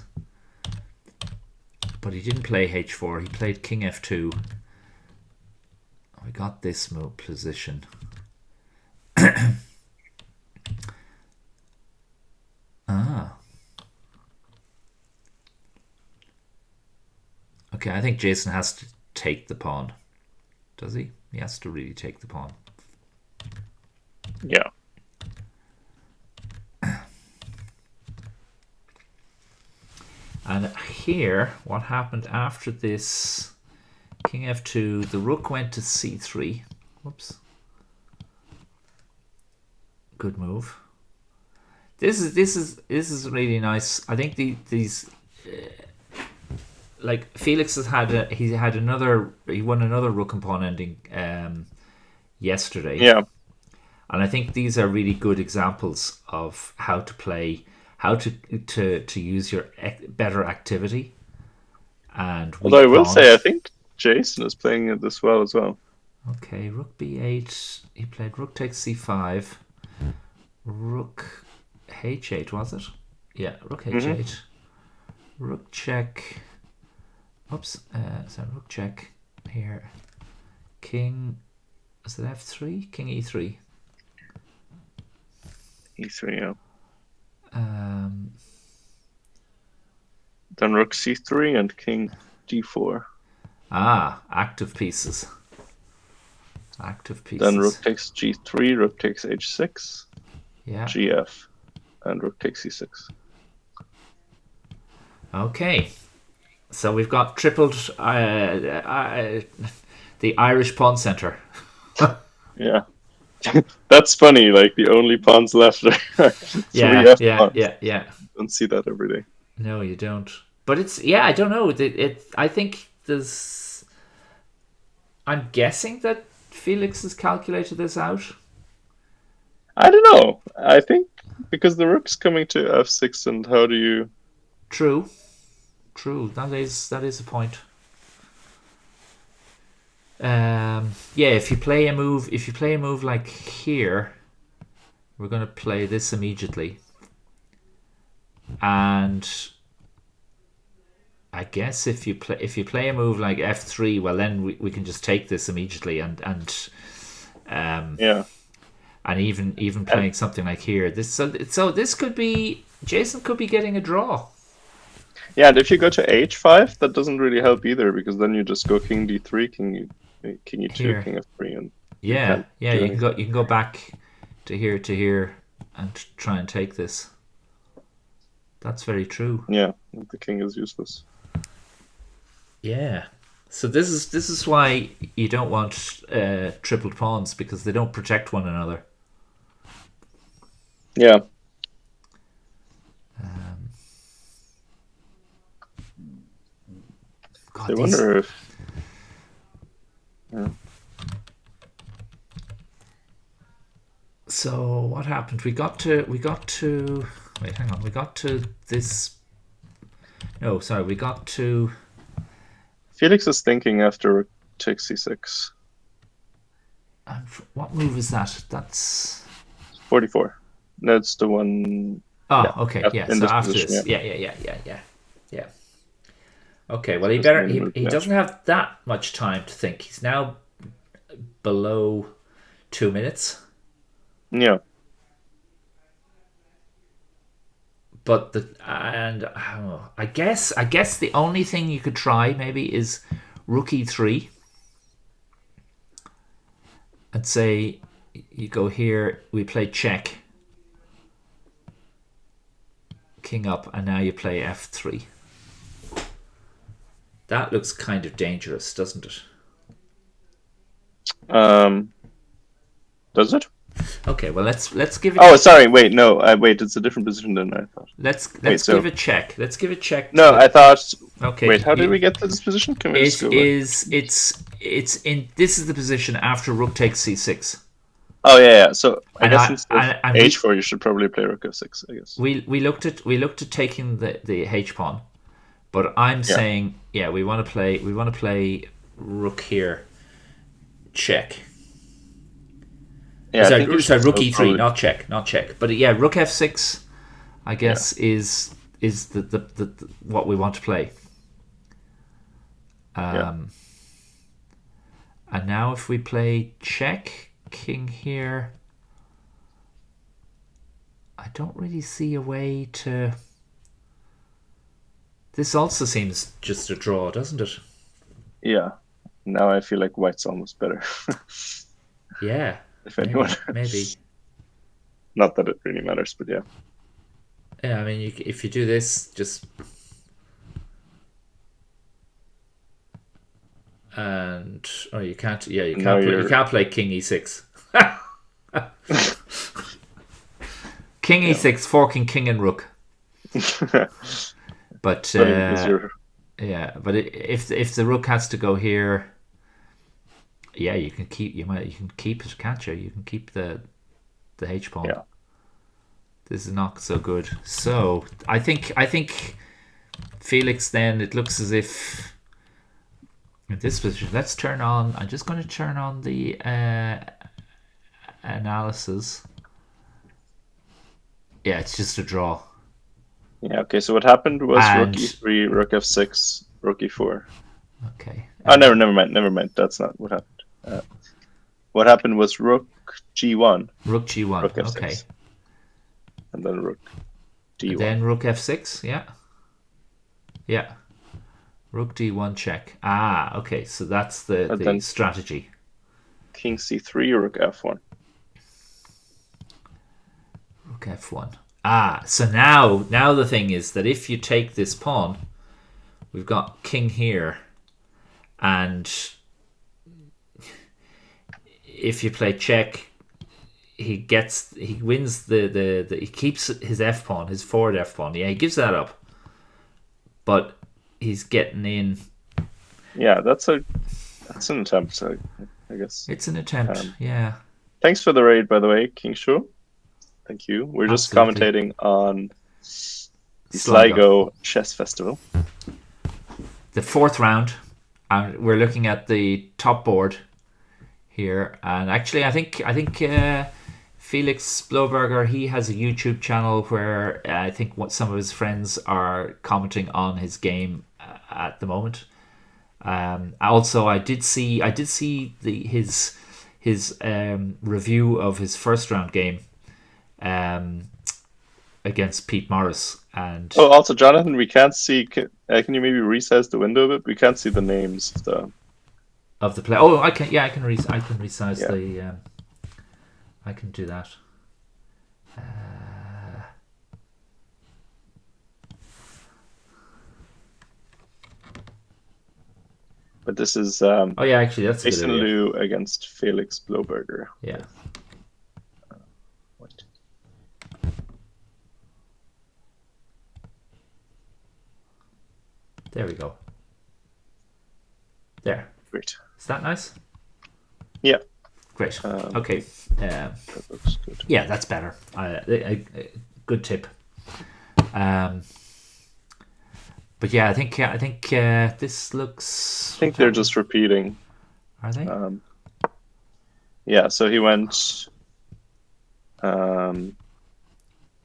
But he didn't play h4. He played king f2. We got this move position. Okay, I think Jason has to take the pawn. Does he? He has to really take the pawn. Yeah. And here, what happened after this? King f2, the rook went to c3. Whoops. Good move. This is really nice. I think these like Felix has had he won another rook and pawn ending yesterday. Yeah. And I think these are really good examples of how to play, how to use your better activity. And although I will say, I think Jason is playing it this well as well. Okay, rook b8. He played rook takes c5. Rook h8, was it? Yeah, rook h8. Rook check. Oops. So rook check here. King. Is it f3? King e3. E3, yeah. Then rook c3 and king d4. Active pieces. Active pieces. Then rook takes g3, rook takes h6. Yeah. gf, and rook takes c6. Okay. So we've got tripled the Irish pawn center. Yeah. That's funny, like the only pawns left are three F pawns. Yeah. Don't see that every day. No, you don't. But it's, I don't know. I think there's... I'm guessing that Felix has calculated this out. I don't know. I think because the rook's coming to f6, and how do you... True. That is a point. If you play a move like here, we're going to play this immediately, and I guess if you play a move like f3, well then we can just take this immediately and even playing something like here. So this could be, Jason could be getting a draw. Yeah, and if you go to h5, that doesn't really help either, because then you just go king d3, king e2, here. King f3, and you can go back to here and try and take this. That's very true. Yeah, the king is useless. Yeah. So this is why you don't want tripled pawns, because they don't protect one another. Yeah. I wonder if... Yeah. So what happened? We got to wait, hang on. We got to this. No, sorry. We got to... Felix is thinking after takes c6. And what move is that? That's 44. That's the one. Oh, yeah, okay, yeah. So after this, yeah. Okay, well, he doesn't have that much time to think. He's now below 2 minutes. Yeah. But I guess the only thing you could try maybe is rook e3, and say you go here. We play check, king up, and now you play f3. That looks kind of dangerous, doesn't it? Does it? Okay, well let's give it. Oh, sorry. Wait, no. Wait, it's a different position than I thought. Let's give a check. Let's give a check. No, I thought. Okay. Wait, how did we get to this position? Can we it's in. This is the position after rook takes c6. Oh yeah. So I And guess I instead of and h4, you should probably play rook f6. I guess. we looked at taking the H pawn, but I'm Yeah. saying we want to play rook here, check. Yeah, I think you should Sorry, rook still e3, probably. not check. But yeah, rook f6, I Yeah. guess is the what we want to play. Yeah. And now if we play check, king here, I don't really see a way to. This also seems just a draw, doesn't it? Yeah. Now I feel like white's almost better. Yeah, If anyone. maybe. Not that it really matters, but yeah. Yeah, I mean, if you do this, just and you can't. Yeah, you Now can't play. You you're. can't play king e6. King Yeah. e6, forking king and rook. But but if the rook has to go here, you can keep you can keep it, can't you? You can keep the H pawn. Yeah. This is not so good. So I think Felix, then it looks as if in this position. Let's turn on. I'm just going to turn on the analysis. Yeah, it's just a draw. Yeah. Okay. So what happened was rook And e3, rook f6, rook e4. okay. Oh, never mind. That's not what happened. What happened was rook g1, Rook g1. rook f6, Okay. and then rook d1. And then rook f6. Yeah. Yeah. Rook d1 check. Ah, okay. So that's the strategy. King c3, rook f1. Rook f1. Ah, so now the thing is that if you take this pawn, we've got king here, and if you play check, he wins he keeps his f pawn, his forward f pawn. Yeah, he gives that up, but he's getting in. Yeah, that's an attempt. So I guess It's an attempt. Yeah. Thanks for the raid, by the way, King Shu. Thank you. We're just commentating on the Sligo Chess Festival. The fourth round, and we're looking at the top board here. And actually, I think Felix Bloberger, he has a YouTube channel where I think some of his friends are commenting on his game at the moment. Also, I did see his review of his first round game against Pete Morris. And also, Jonathan, we can't see. Can you maybe resize the window a bit? We can't see the names of the play. Oh, I can. Yeah, I can resize the. I can do that. But this is. Actually, that's Jason Liu against Felix Bloberger. Yeah. There we go. There. Great. Is that nice? Yeah. Great. Okay. That looks good. Yeah, that's better. Good tip. But yeah, I think this looks. I think they're just repeating. Are they? Yeah. So he went. Rook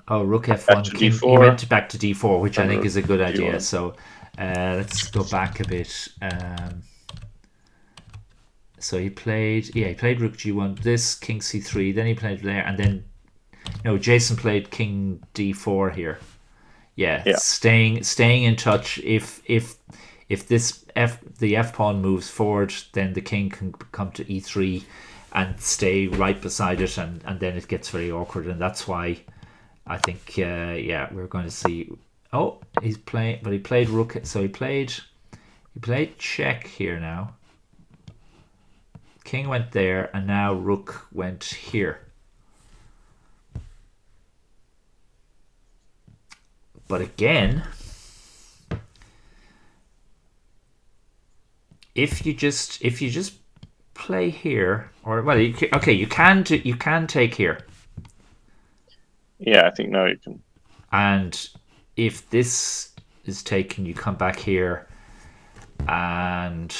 f1. King, he went back to d4, which I think is a good idea. D1. So let's go back a bit. So he played rook g1. This king c3. Then he played there, and then Jason played king d4 here. Yeah. Staying in touch. If this the f pawn moves forward, then the king can come to e3 and stay right beside it, and then it gets very awkward, and that's why I think we're going to see. Oh, he's playing, but he played rook. So he played check here now. King went there, and now rook went here. But again, if you just play here, or well, you can take here, Yeah, I think now you can. and if this is taken, you come back here, and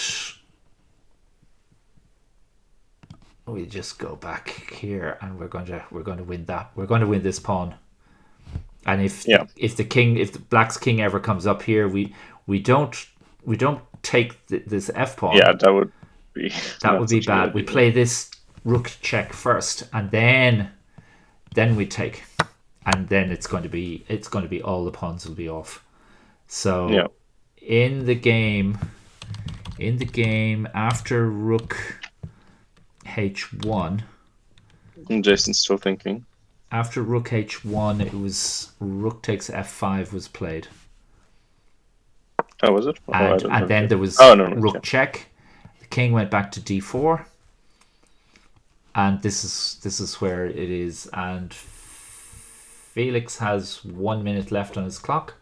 we just go back here, and we're going to win that. We're going to win this pawn. And if the black's king ever comes up here, we don't take this f pawn. Yeah, that would be bad. We play this rook check first, and then we take, and then it's going to be all the pawns will be off. So in the game after rook h1, and Jason's still thinking. After rook h1, it was rook takes f5 was played. Oh, was it? And then there was rook check. The king went back to d4, and this is where it is. And Felix has 1 minute left on his clock,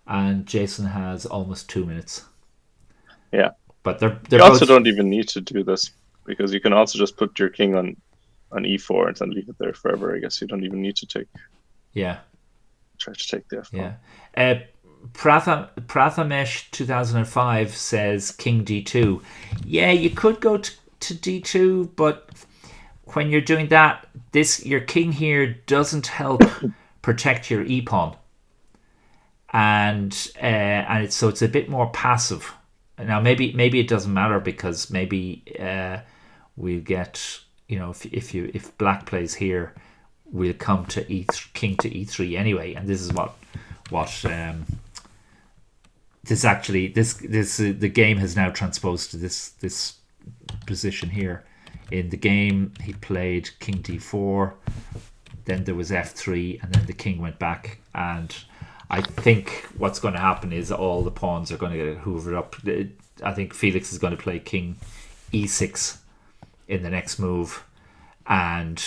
and Jason has almost 2 minutes. Yeah, but they're you also don't even need to do this, because you can also just put your king on e4 and then leave it there forever. I guess you don't even need to take. Yeah. Try to take the f-pawn. Yeah. Prathamesh 2005 says king d2. Yeah, you could go to d2, but when you're doing that, your king here doesn't help protect your e pawn, and it's a bit more passive. Now maybe it doesn't matter, because maybe we'll get, if black plays here, we'll come to king to e3 anyway, and this is what the game has now transposed to this position here. In the game, he played king d4, then there was f3, and then the king went back. And I think what's going to happen is all the pawns are going to get hoovered up. I think Felix is going to play king e6 in the next move, and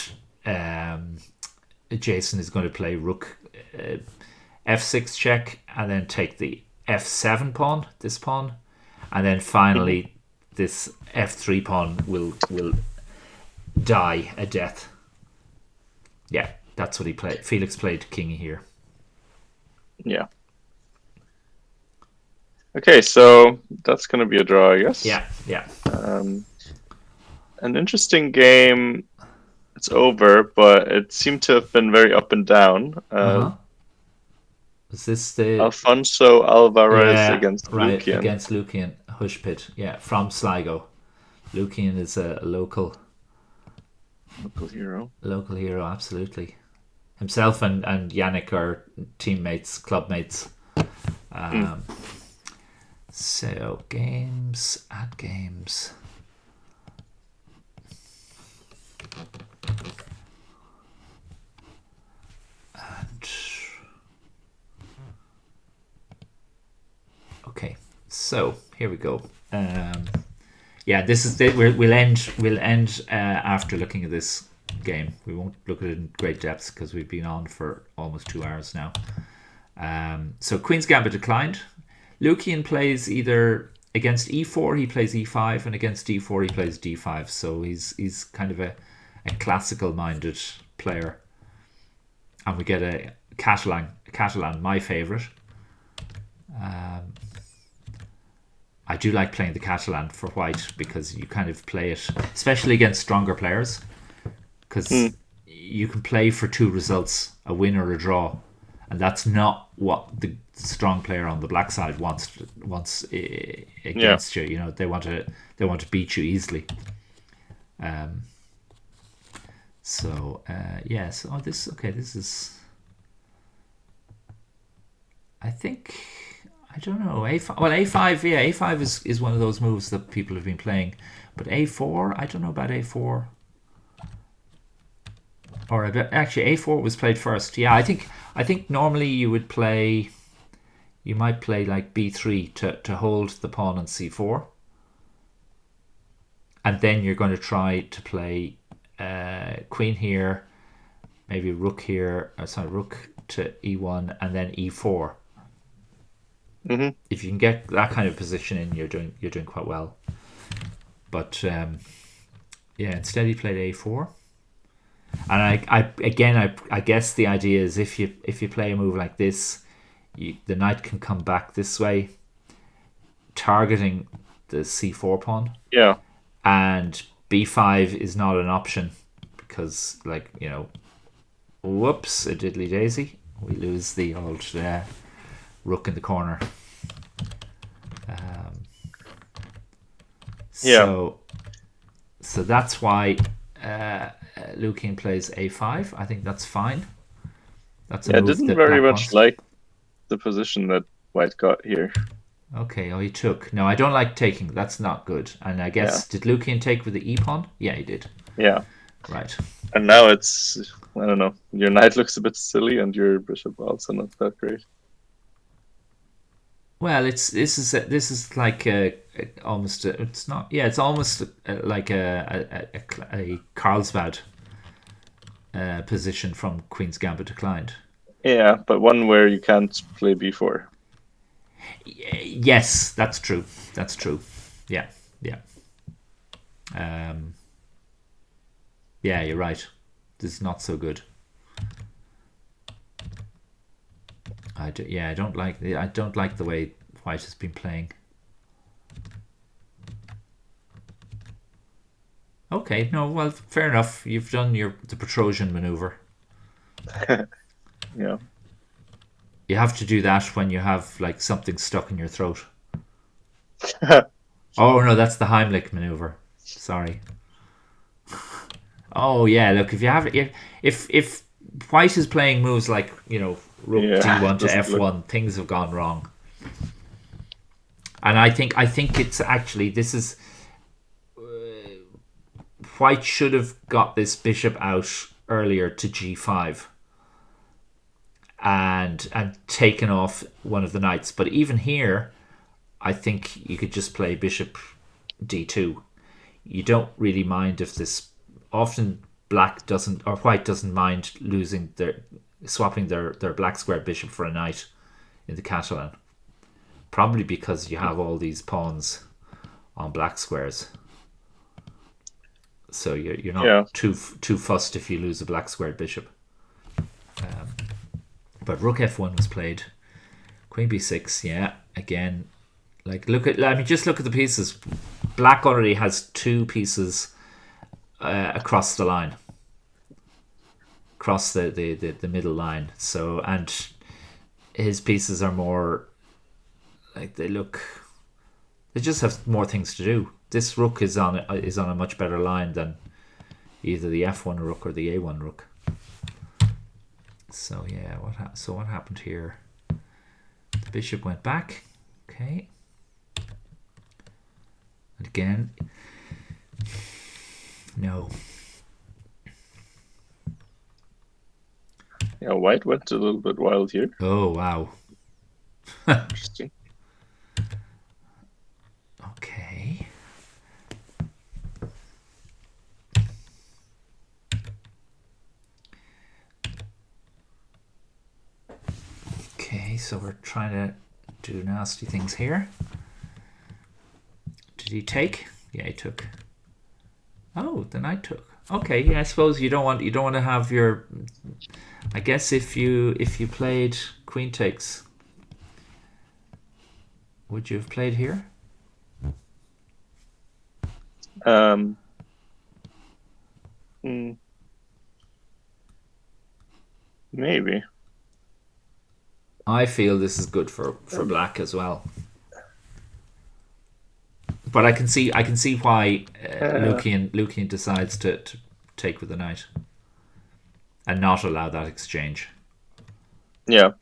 Jason is going to play rook f6 check, and then take the f7 pawn, this pawn, and then finally this f3 pawn will die a death. Yeah, that's what he played. Felix played king here. Yeah. Okay, so that's going to be a draw, I guess. Yeah. An interesting game. It's over, but it seemed to have been very up and down. Is this the Alfonso Alvarez against Lukian? Against Lukian Hushpit, from Sligo. Lukian is a local hero. Local hero, absolutely. Himself and Yannick are teammates, clubmates. So games. Okay, so here we go. This is it. We'll end after looking at this game. We won't look at it in great depth because we've been on for almost 2 hours now. So Queen's Gambit declined. Lukian plays either against e4 he plays e5, and against d4 he plays d5. So he's kind of a classical minded player. And we get a Catalan, my favourite. I do like playing the Catalan for white, because you kind of play it, especially against stronger players, because you can play for 2 results, a win or a draw, and that's not what the strong player on the black side wants against you. You know, they want to beat you easily. This is, I think, I don't know, A5. Well, A5, A5 is one of those moves that people have been playing, but A4, I don't know about A4. Or actually, A4 was played first. Yeah, I think normally you might play like B3 to hold the pawn on C4, and then you're going to try to play queen here, maybe rook here. Rook to E1 and then E4. If you can get that kind of position in, you're doing quite well. But Yeah, instead he played a4. And I guess the idea is if you play a move like this, the knight can come back this way, targeting the c4 pawn, Yeah. and b5 is not an option because, like, whoops, a diddly daisy, we lose the old rook in the corner. So that's why Lucian plays a5. I think that's fine. That's a I move didn't that very black much wants. like the position that white got here. Okay, he took. No, I don't like taking. That's not good. And I Yeah. guess, did Lucian take with the e pawn? Yeah, he did. Yeah. Right. And now it's, I don't know, your knight looks a bit silly and your bishop also not that great. Well, this is like almost it's not, yeah, it's almost like a Carlsbad position from Queen's Gambit Declined. Yeah, but one where you can't play b4. Yes, that's true. That's true. Yeah, yeah. Yeah, you're right. This is not so good. I don't like the way white has been playing. Okay, no, well, fair enough. You've done the Petrosian maneuver. Yeah. You have to do that when you have like something stuck in your throat. Oh no, that's the Heimlich maneuver. Sorry. Oh yeah, look, if you have if white is playing moves like, rook d1 to f1, things have gone wrong. And I think it's actually, this is white should have got this bishop out earlier to g5 and taken off one of the knights. But even here, I think you could just play bishop d2. You don't really mind if this, often black doesn't, or white doesn't mind swapping their black square bishop for a knight in the Catalan. Probably because you have all these pawns on black squares. So you're not too fussed if you lose a black squared bishop. But rook f1 was played. Queen b6, yeah, again. Like, just look at the pieces. Black already has two pieces across the line, across the middle line. So, and his pieces are more like, they just have more things to do. This rook is on a much better line than either the f1 rook or the a1 rook. So yeah, what happened here? The bishop went back. Okay. And again, no. Yeah, white went a little bit wild here. Oh wow. Interesting. Okay. Okay, so we're trying to do nasty things here. Did he take? Yeah, he took. Oh, the knight took. Okay, yeah, I suppose you don't want to have your. I guess if you played queen takes, would you have played here? Maybe. I feel this is good for black as well. But I can see why Lucian decides to take with the knight and not allow that exchange. Yeah,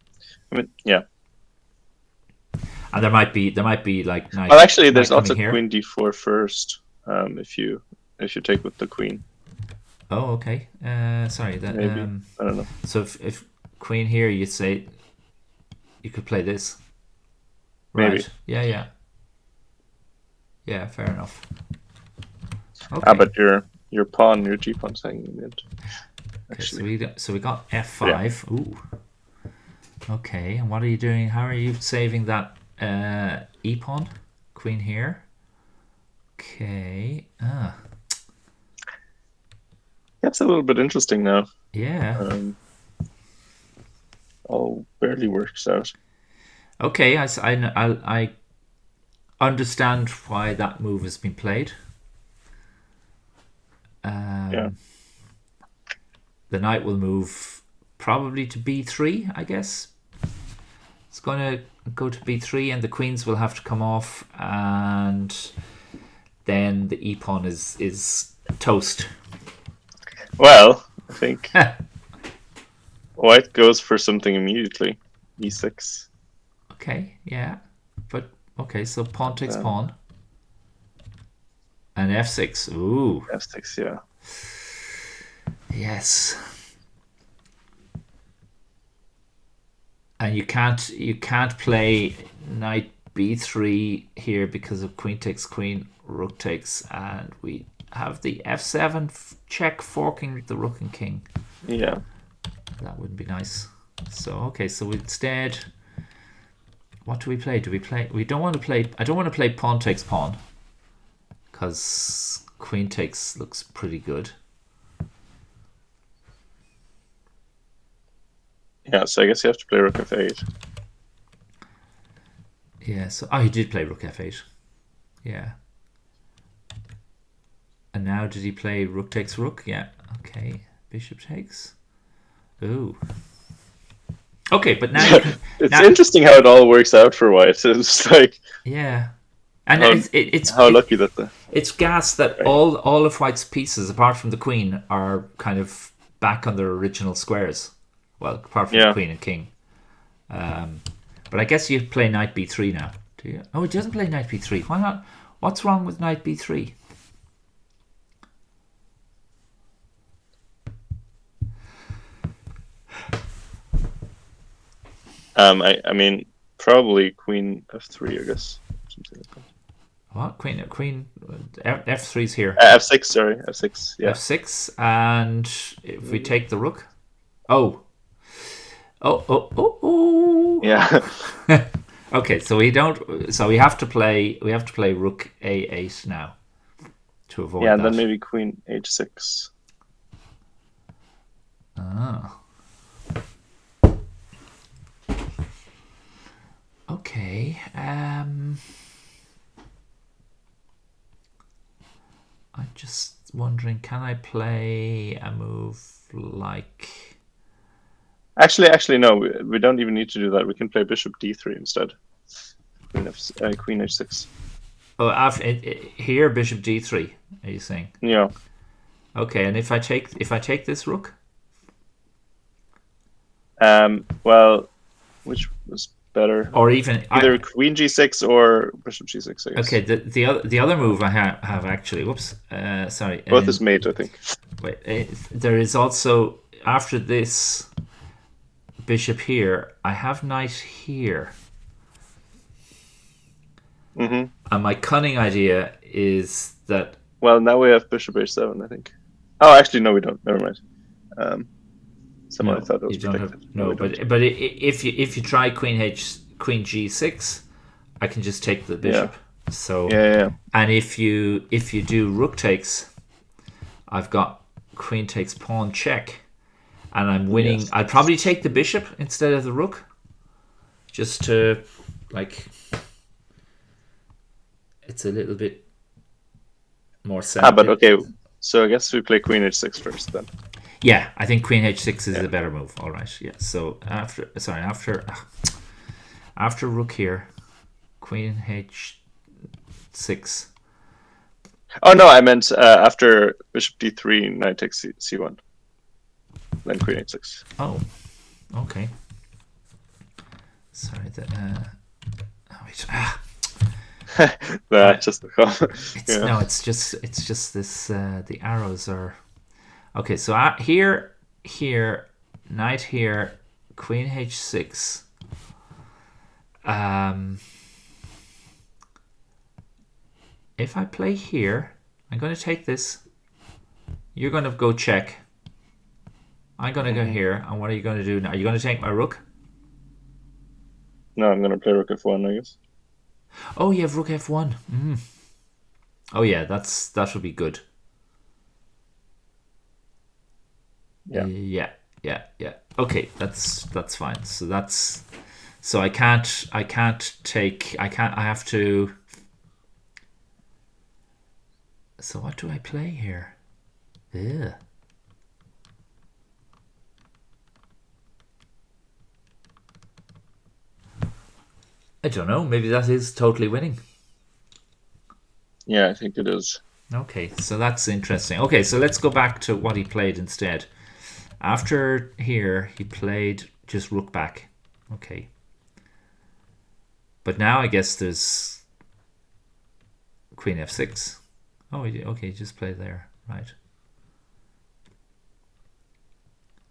I mean, yeah. And there might be like knight. Well, actually, there's also here. queen d4 first. If you take with the queen. Oh, okay. Sorry, that maybe I don't know. So if queen here, you'd say you could play this. Right. Maybe. Yeah. Yeah, fair enough. Okay. But your pawn, your g pawn's hanging in it. Okay, so we got f5. Yeah. Ooh. Okay, and what are you doing? How are you saving that e pawn? Queen here. Okay. that's a little bit interesting now. Yeah. All barely works out. Okay, I understand why that move has been played. Yeah. The knight will move probably to b3, I guess. It's going to go to b3, and the queens will have to come off, and then the e-pawn is toast. Well, I think white goes for something immediately. E6. Okay, yeah. But, okay, so pawn takes Then pawn. And f6. Ooh. F6, yeah. Yes. And you can't play knight b3 here because of queen takes queen, rook takes, and we have the f7 check forking the rook and king. Yeah. That wouldn't be nice. So okay, so instead, what do we play? We don't want to play. I don't want to play pawn takes pawn because queen takes looks pretty good. Yeah, so I guess you have to play rook f8. Yeah, so he did play rook f8. Yeah. And now did he play rook takes rook? Yeah. Okay. Bishop takes. Ooh. Okay, but now you can, It's now, interesting how it all works out for white. It's like yeah. And how lucky that the it's gas that all of white's pieces, apart from the queen, are kind of back on their original squares. Well, apart from the queen and king. But I guess you play knight b3 now, do you? Oh, it doesn't play knight b3. Why not? What's wrong with knight b3? I mean probably queen f3, I guess. Something like that. What? Queen f3's here. F6, sorry. F6, yeah. F6, and if we take the rook. Oh. Yeah. Okay, so we don't. So we have to play. We have to play rook a8 now to avoid that. Yeah, and then maybe queen h6. Ah. Okay. I'm just wondering, can I play a move like? Actually, no. We don't even need to do that. We can play bishop d3 instead. Queen h6. Oh, here bishop d3. Are you saying? Yeah. Okay, and if I take this rook? Well, which was better? Or even either queen g6 or bishop g6, I guess. Okay, the other move I have actually. Whoops. Sorry. Both is mate, I think. Wait. There is also after this bishop here. I have knight here. Mm-hmm. And my cunning idea is that. Well, now we have bishop h7, I think. Oh, actually, no, we don't. Never mind. Someone thought it was protected. But if you try queen g6, I can just take the bishop. Yeah. So yeah. And if you do rook takes, I've got queen takes pawn check, and I'm winning. Yes. I'd probably take the bishop instead of the rook, just to like. It's a little bit more sad. But okay. So I guess we play queen h6 first then. Yeah, I think queen h6 is a better move. All right, yeah. So after rook here, queen h6. Oh no, I meant after bishop d3, knight takes c1, then queen h6. Oh, okay. Sorry, Just no, it's just this. The arrows are. Okay, so here, knight here, queen h6. If I play here, I'm going to take this. You're going to go check. I'm going to go here, and what are you going to do now? Are you going to take my rook? No, I'm going to play rook f1, I guess. Oh, you have rook f1. Oh yeah, that would be good. Yeah. Yeah. Okay, that's fine. So I can't take I have to. So what do I play here? Yeah. I don't know. Maybe that is totally winning. Yeah, I think it is. Okay, so that's interesting. Okay, so let's go back to what he played instead. After here, he played just rook back. Okay. But now I guess there's queen f6. Oh, okay, just play there. Right.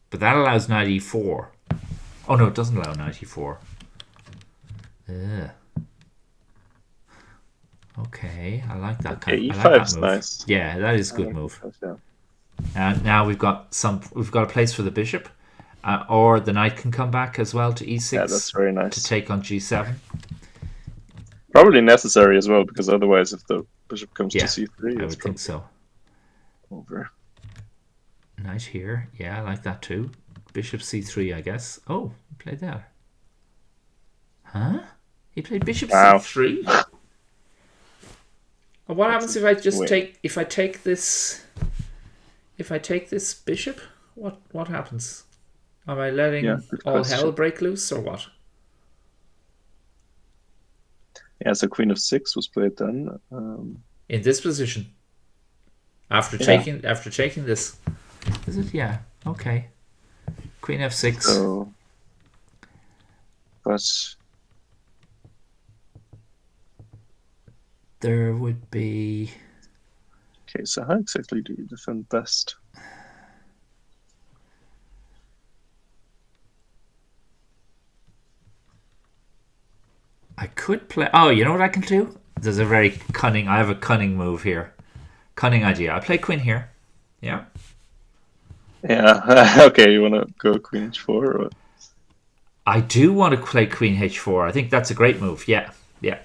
But that allows knight e4. Oh, no, it doesn't allow knight e4. Yeah. Okay, I like that Okay, I like e5 that is move. nice. Yeah, that is a I good like move. e5, yeah. And now we've got a place for the bishop, or the knight can come back as well to e6. Yeah, that's very to nice. take on g7. Probably necessary as well, because otherwise, if the bishop comes to Yeah, c3, I it's would think probably so. over. Knight here, yeah, I like that too. Bishop c3, I guess. Oh, he played that. Huh? He played bishop Wow. c3. What That's happens if I just win. take if I take this bishop? What happens? Am I letting Yeah, good all hell question. break loose or what? Yeah, so queen of 6 was played then. In this position, after Yeah. taking this, is it? Yeah. Okay. Queen f6. So, but There would be. okay, so how exactly do you defend best? I could play. Oh, you know what I can do? There's a very cunning. I have a cunning move here. Cunning idea. I play queen here. Yeah. Yeah. Okay, you want to go queen h4 or what? I do want to play queen h4. I think that's a great move. Yeah. Yeah.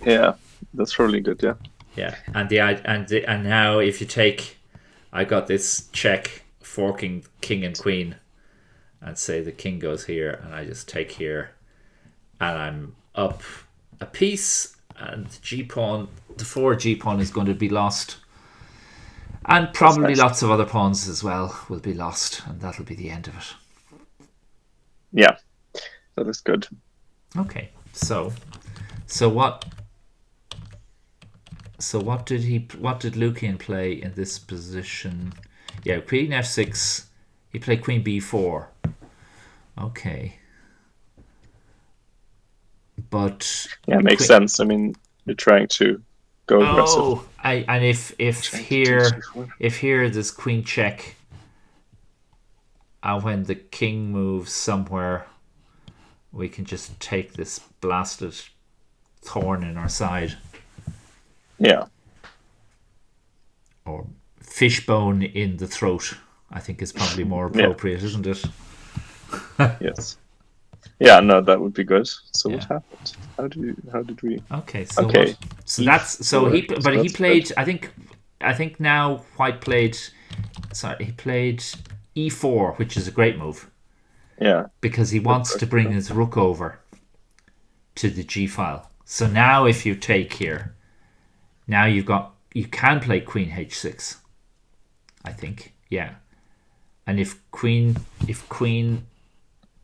Yeah, that's probably good. Yeah. Yeah. And now if you take, I got this check forking king and queen, and say the king goes here, and I just take here, and I'm up a piece, and g pawn, the forward g pawn is going to be lost. And probably nice. lots of other pawns as well will be lost, and that'll be the end of it. Yeah, that is good. Okay, so what did Lucian play in this position? Yeah, queen f6. He played queen b4. Okay, but yeah, it makes sense. I mean, you're trying to go aggressive. Oh, and if here there's queen check, and when the king moves somewhere, we can just take this blasted thorn in our side. Yeah. Or fishbone in the throat, I think is probably more appropriate, yeah. Isn't it? Yes. Yeah, no, that would be good. So yeah. What happened? How did we? Okay, so okay. So that's so he, but he played. Good. I think now White played. Sorry, he played e4, which is a great move. Yeah. Because he wants to bring his rook over to the g file. So now if you take here, now you can play queen h6. I think, yeah. And if queen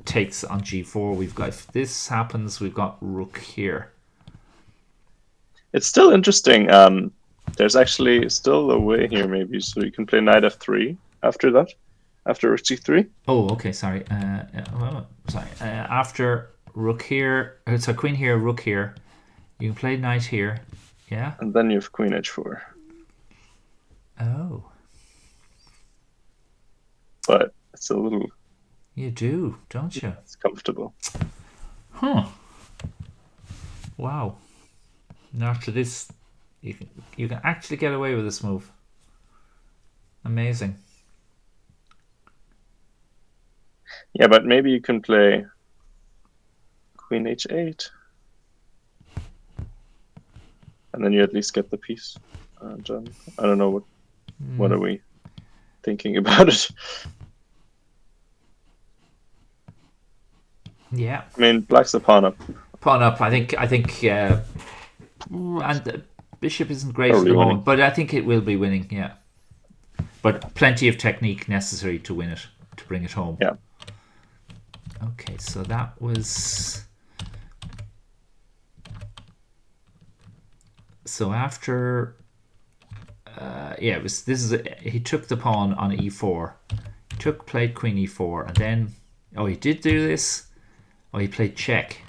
takes on g4, we've got, if this happens, we've got rook here. It's still interesting. There's actually still a way here, maybe, so you can play knight f3 after that, after rook c3. Oh, okay, sorry. After rook here, so queen here, rook here. You can play knight here, yeah. And then you have queen h4. Oh. But it's a little. You do, don't you? It's comfortable. Huh. Wow. And after this, you can actually get away with this move. Amazing. Yeah, but maybe you can play queen h8. And then you at least get the piece. And I don't know what are we thinking about it. Yeah. I mean, black's a pawn up. Pawn up. I think. And the bishop isn't great at Probably the winning. moment, but I think it will be winning. Yeah. But plenty of technique necessary to win it, to bring it home. Yeah. Okay, so that was. So after. Yeah, it was. This is. He took the pawn on e4. Played queen e4, and then. Oh, he did do this. Oh, he played check.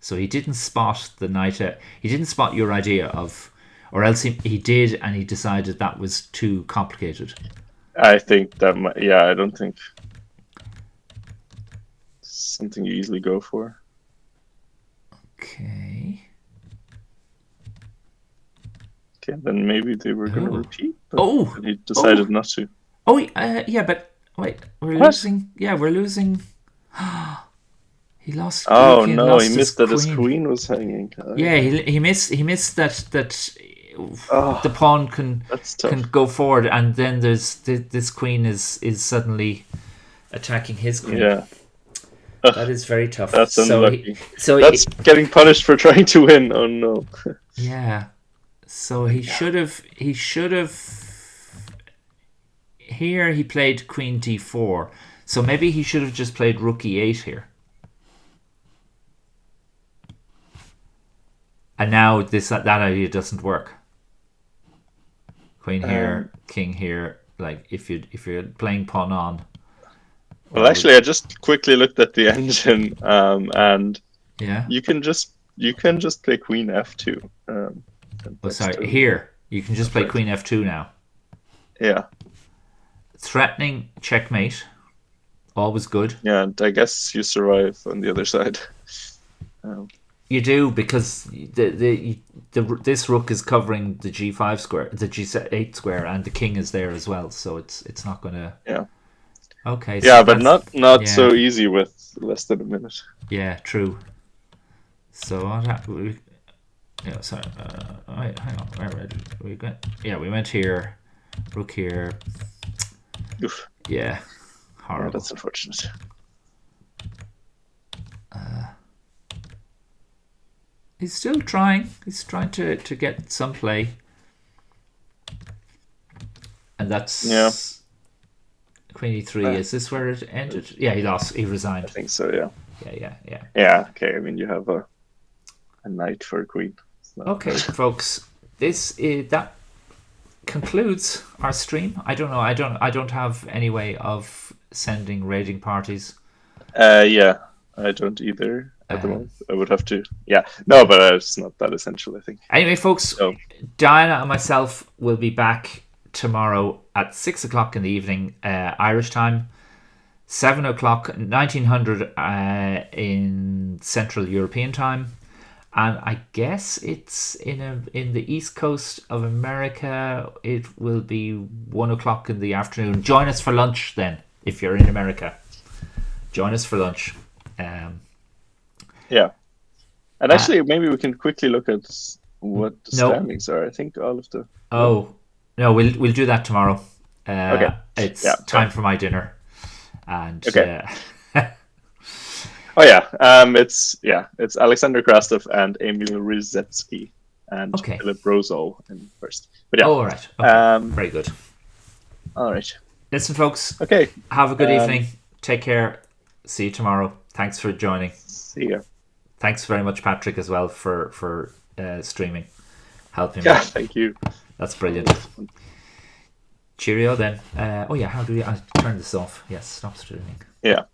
So he didn't spot the knight. He didn't spot your idea of, or else he did, and he decided that was too complicated. I think that might, yeah, I don't think it's something you easily go for. Okay. Okay, then maybe they were going to repeat, but he decided not to. Oh, yeah, but wait, we're losing. Yeah, we're losing. He lost. Oh he no, lost he missed that his queen was hanging. Yeah, he missed that the pawn can go forward, and then there's this queen is suddenly attacking his queen. Yeah. That is very tough. That's unlucky. That's getting punished for trying to win. Oh no. Yeah. So he should have. Here he played queen d4. So maybe he should have just played rook e8 here. And now that idea doesn't work. Queen here, king here. Like if you're playing pawn on. Well, actually, I just quickly looked at the engine, and yeah, you can just play queen f2. Sorry, here you can just play queen f2 now. Yeah. Threatening checkmate. Always good. Yeah, and I guess you survive on the other side. You do, because this rook is covering the g5 square, the g8 square, and the king is there as well. So it's not gonna. Yeah. Okay. Yeah, so but not so easy with less than a minute. Yeah, true. So what happened? Yeah, sorry. Wait, hang on. Where we go? Yeah, we went here. Rook here. Oof. Yeah. Horrible. Yeah, that's unfortunate. He's still trying. He's trying to get some play. And that's queen e3. Is this where it ended? Yeah, he lost. He resigned. I think so, yeah. Yeah. Yeah, okay. I mean, you have a knight for a queen. Okay, folks. That concludes our stream. I don't know. I don't have any way of sending raiding parties. Yeah, I don't either at the moment. I would have to. Yeah, no, but it's not that essential, I think. Anyway, folks, Diana and myself will be back tomorrow at 6 o'clock in the evening, Irish time, 7 o'clock 1900 in Central European time. And I guess it's in the East Coast of America. It will be 1 o'clock in the afternoon. Join us for lunch then, if you're in America. Join us for lunch. Yeah, and actually, maybe we can quickly look at what the standings are. I think all of the. Oh no, we'll do that tomorrow. Okay, it's time for my dinner, and okay. Oh yeah, it's Alexander Krastov and Emil Rizetsky and Philip Rosol in first. But yeah. Oh, all right. Okay. Very good. All right. Listen, folks. Okay. Have a good evening. Take care. See you tomorrow. Thanks for joining. See ya. Thanks very much, Patrick, as well for streaming, helping me. Yeah, thank you. That's brilliant. Cheerio then. How do I turn this off? Yes, stop streaming. Yeah.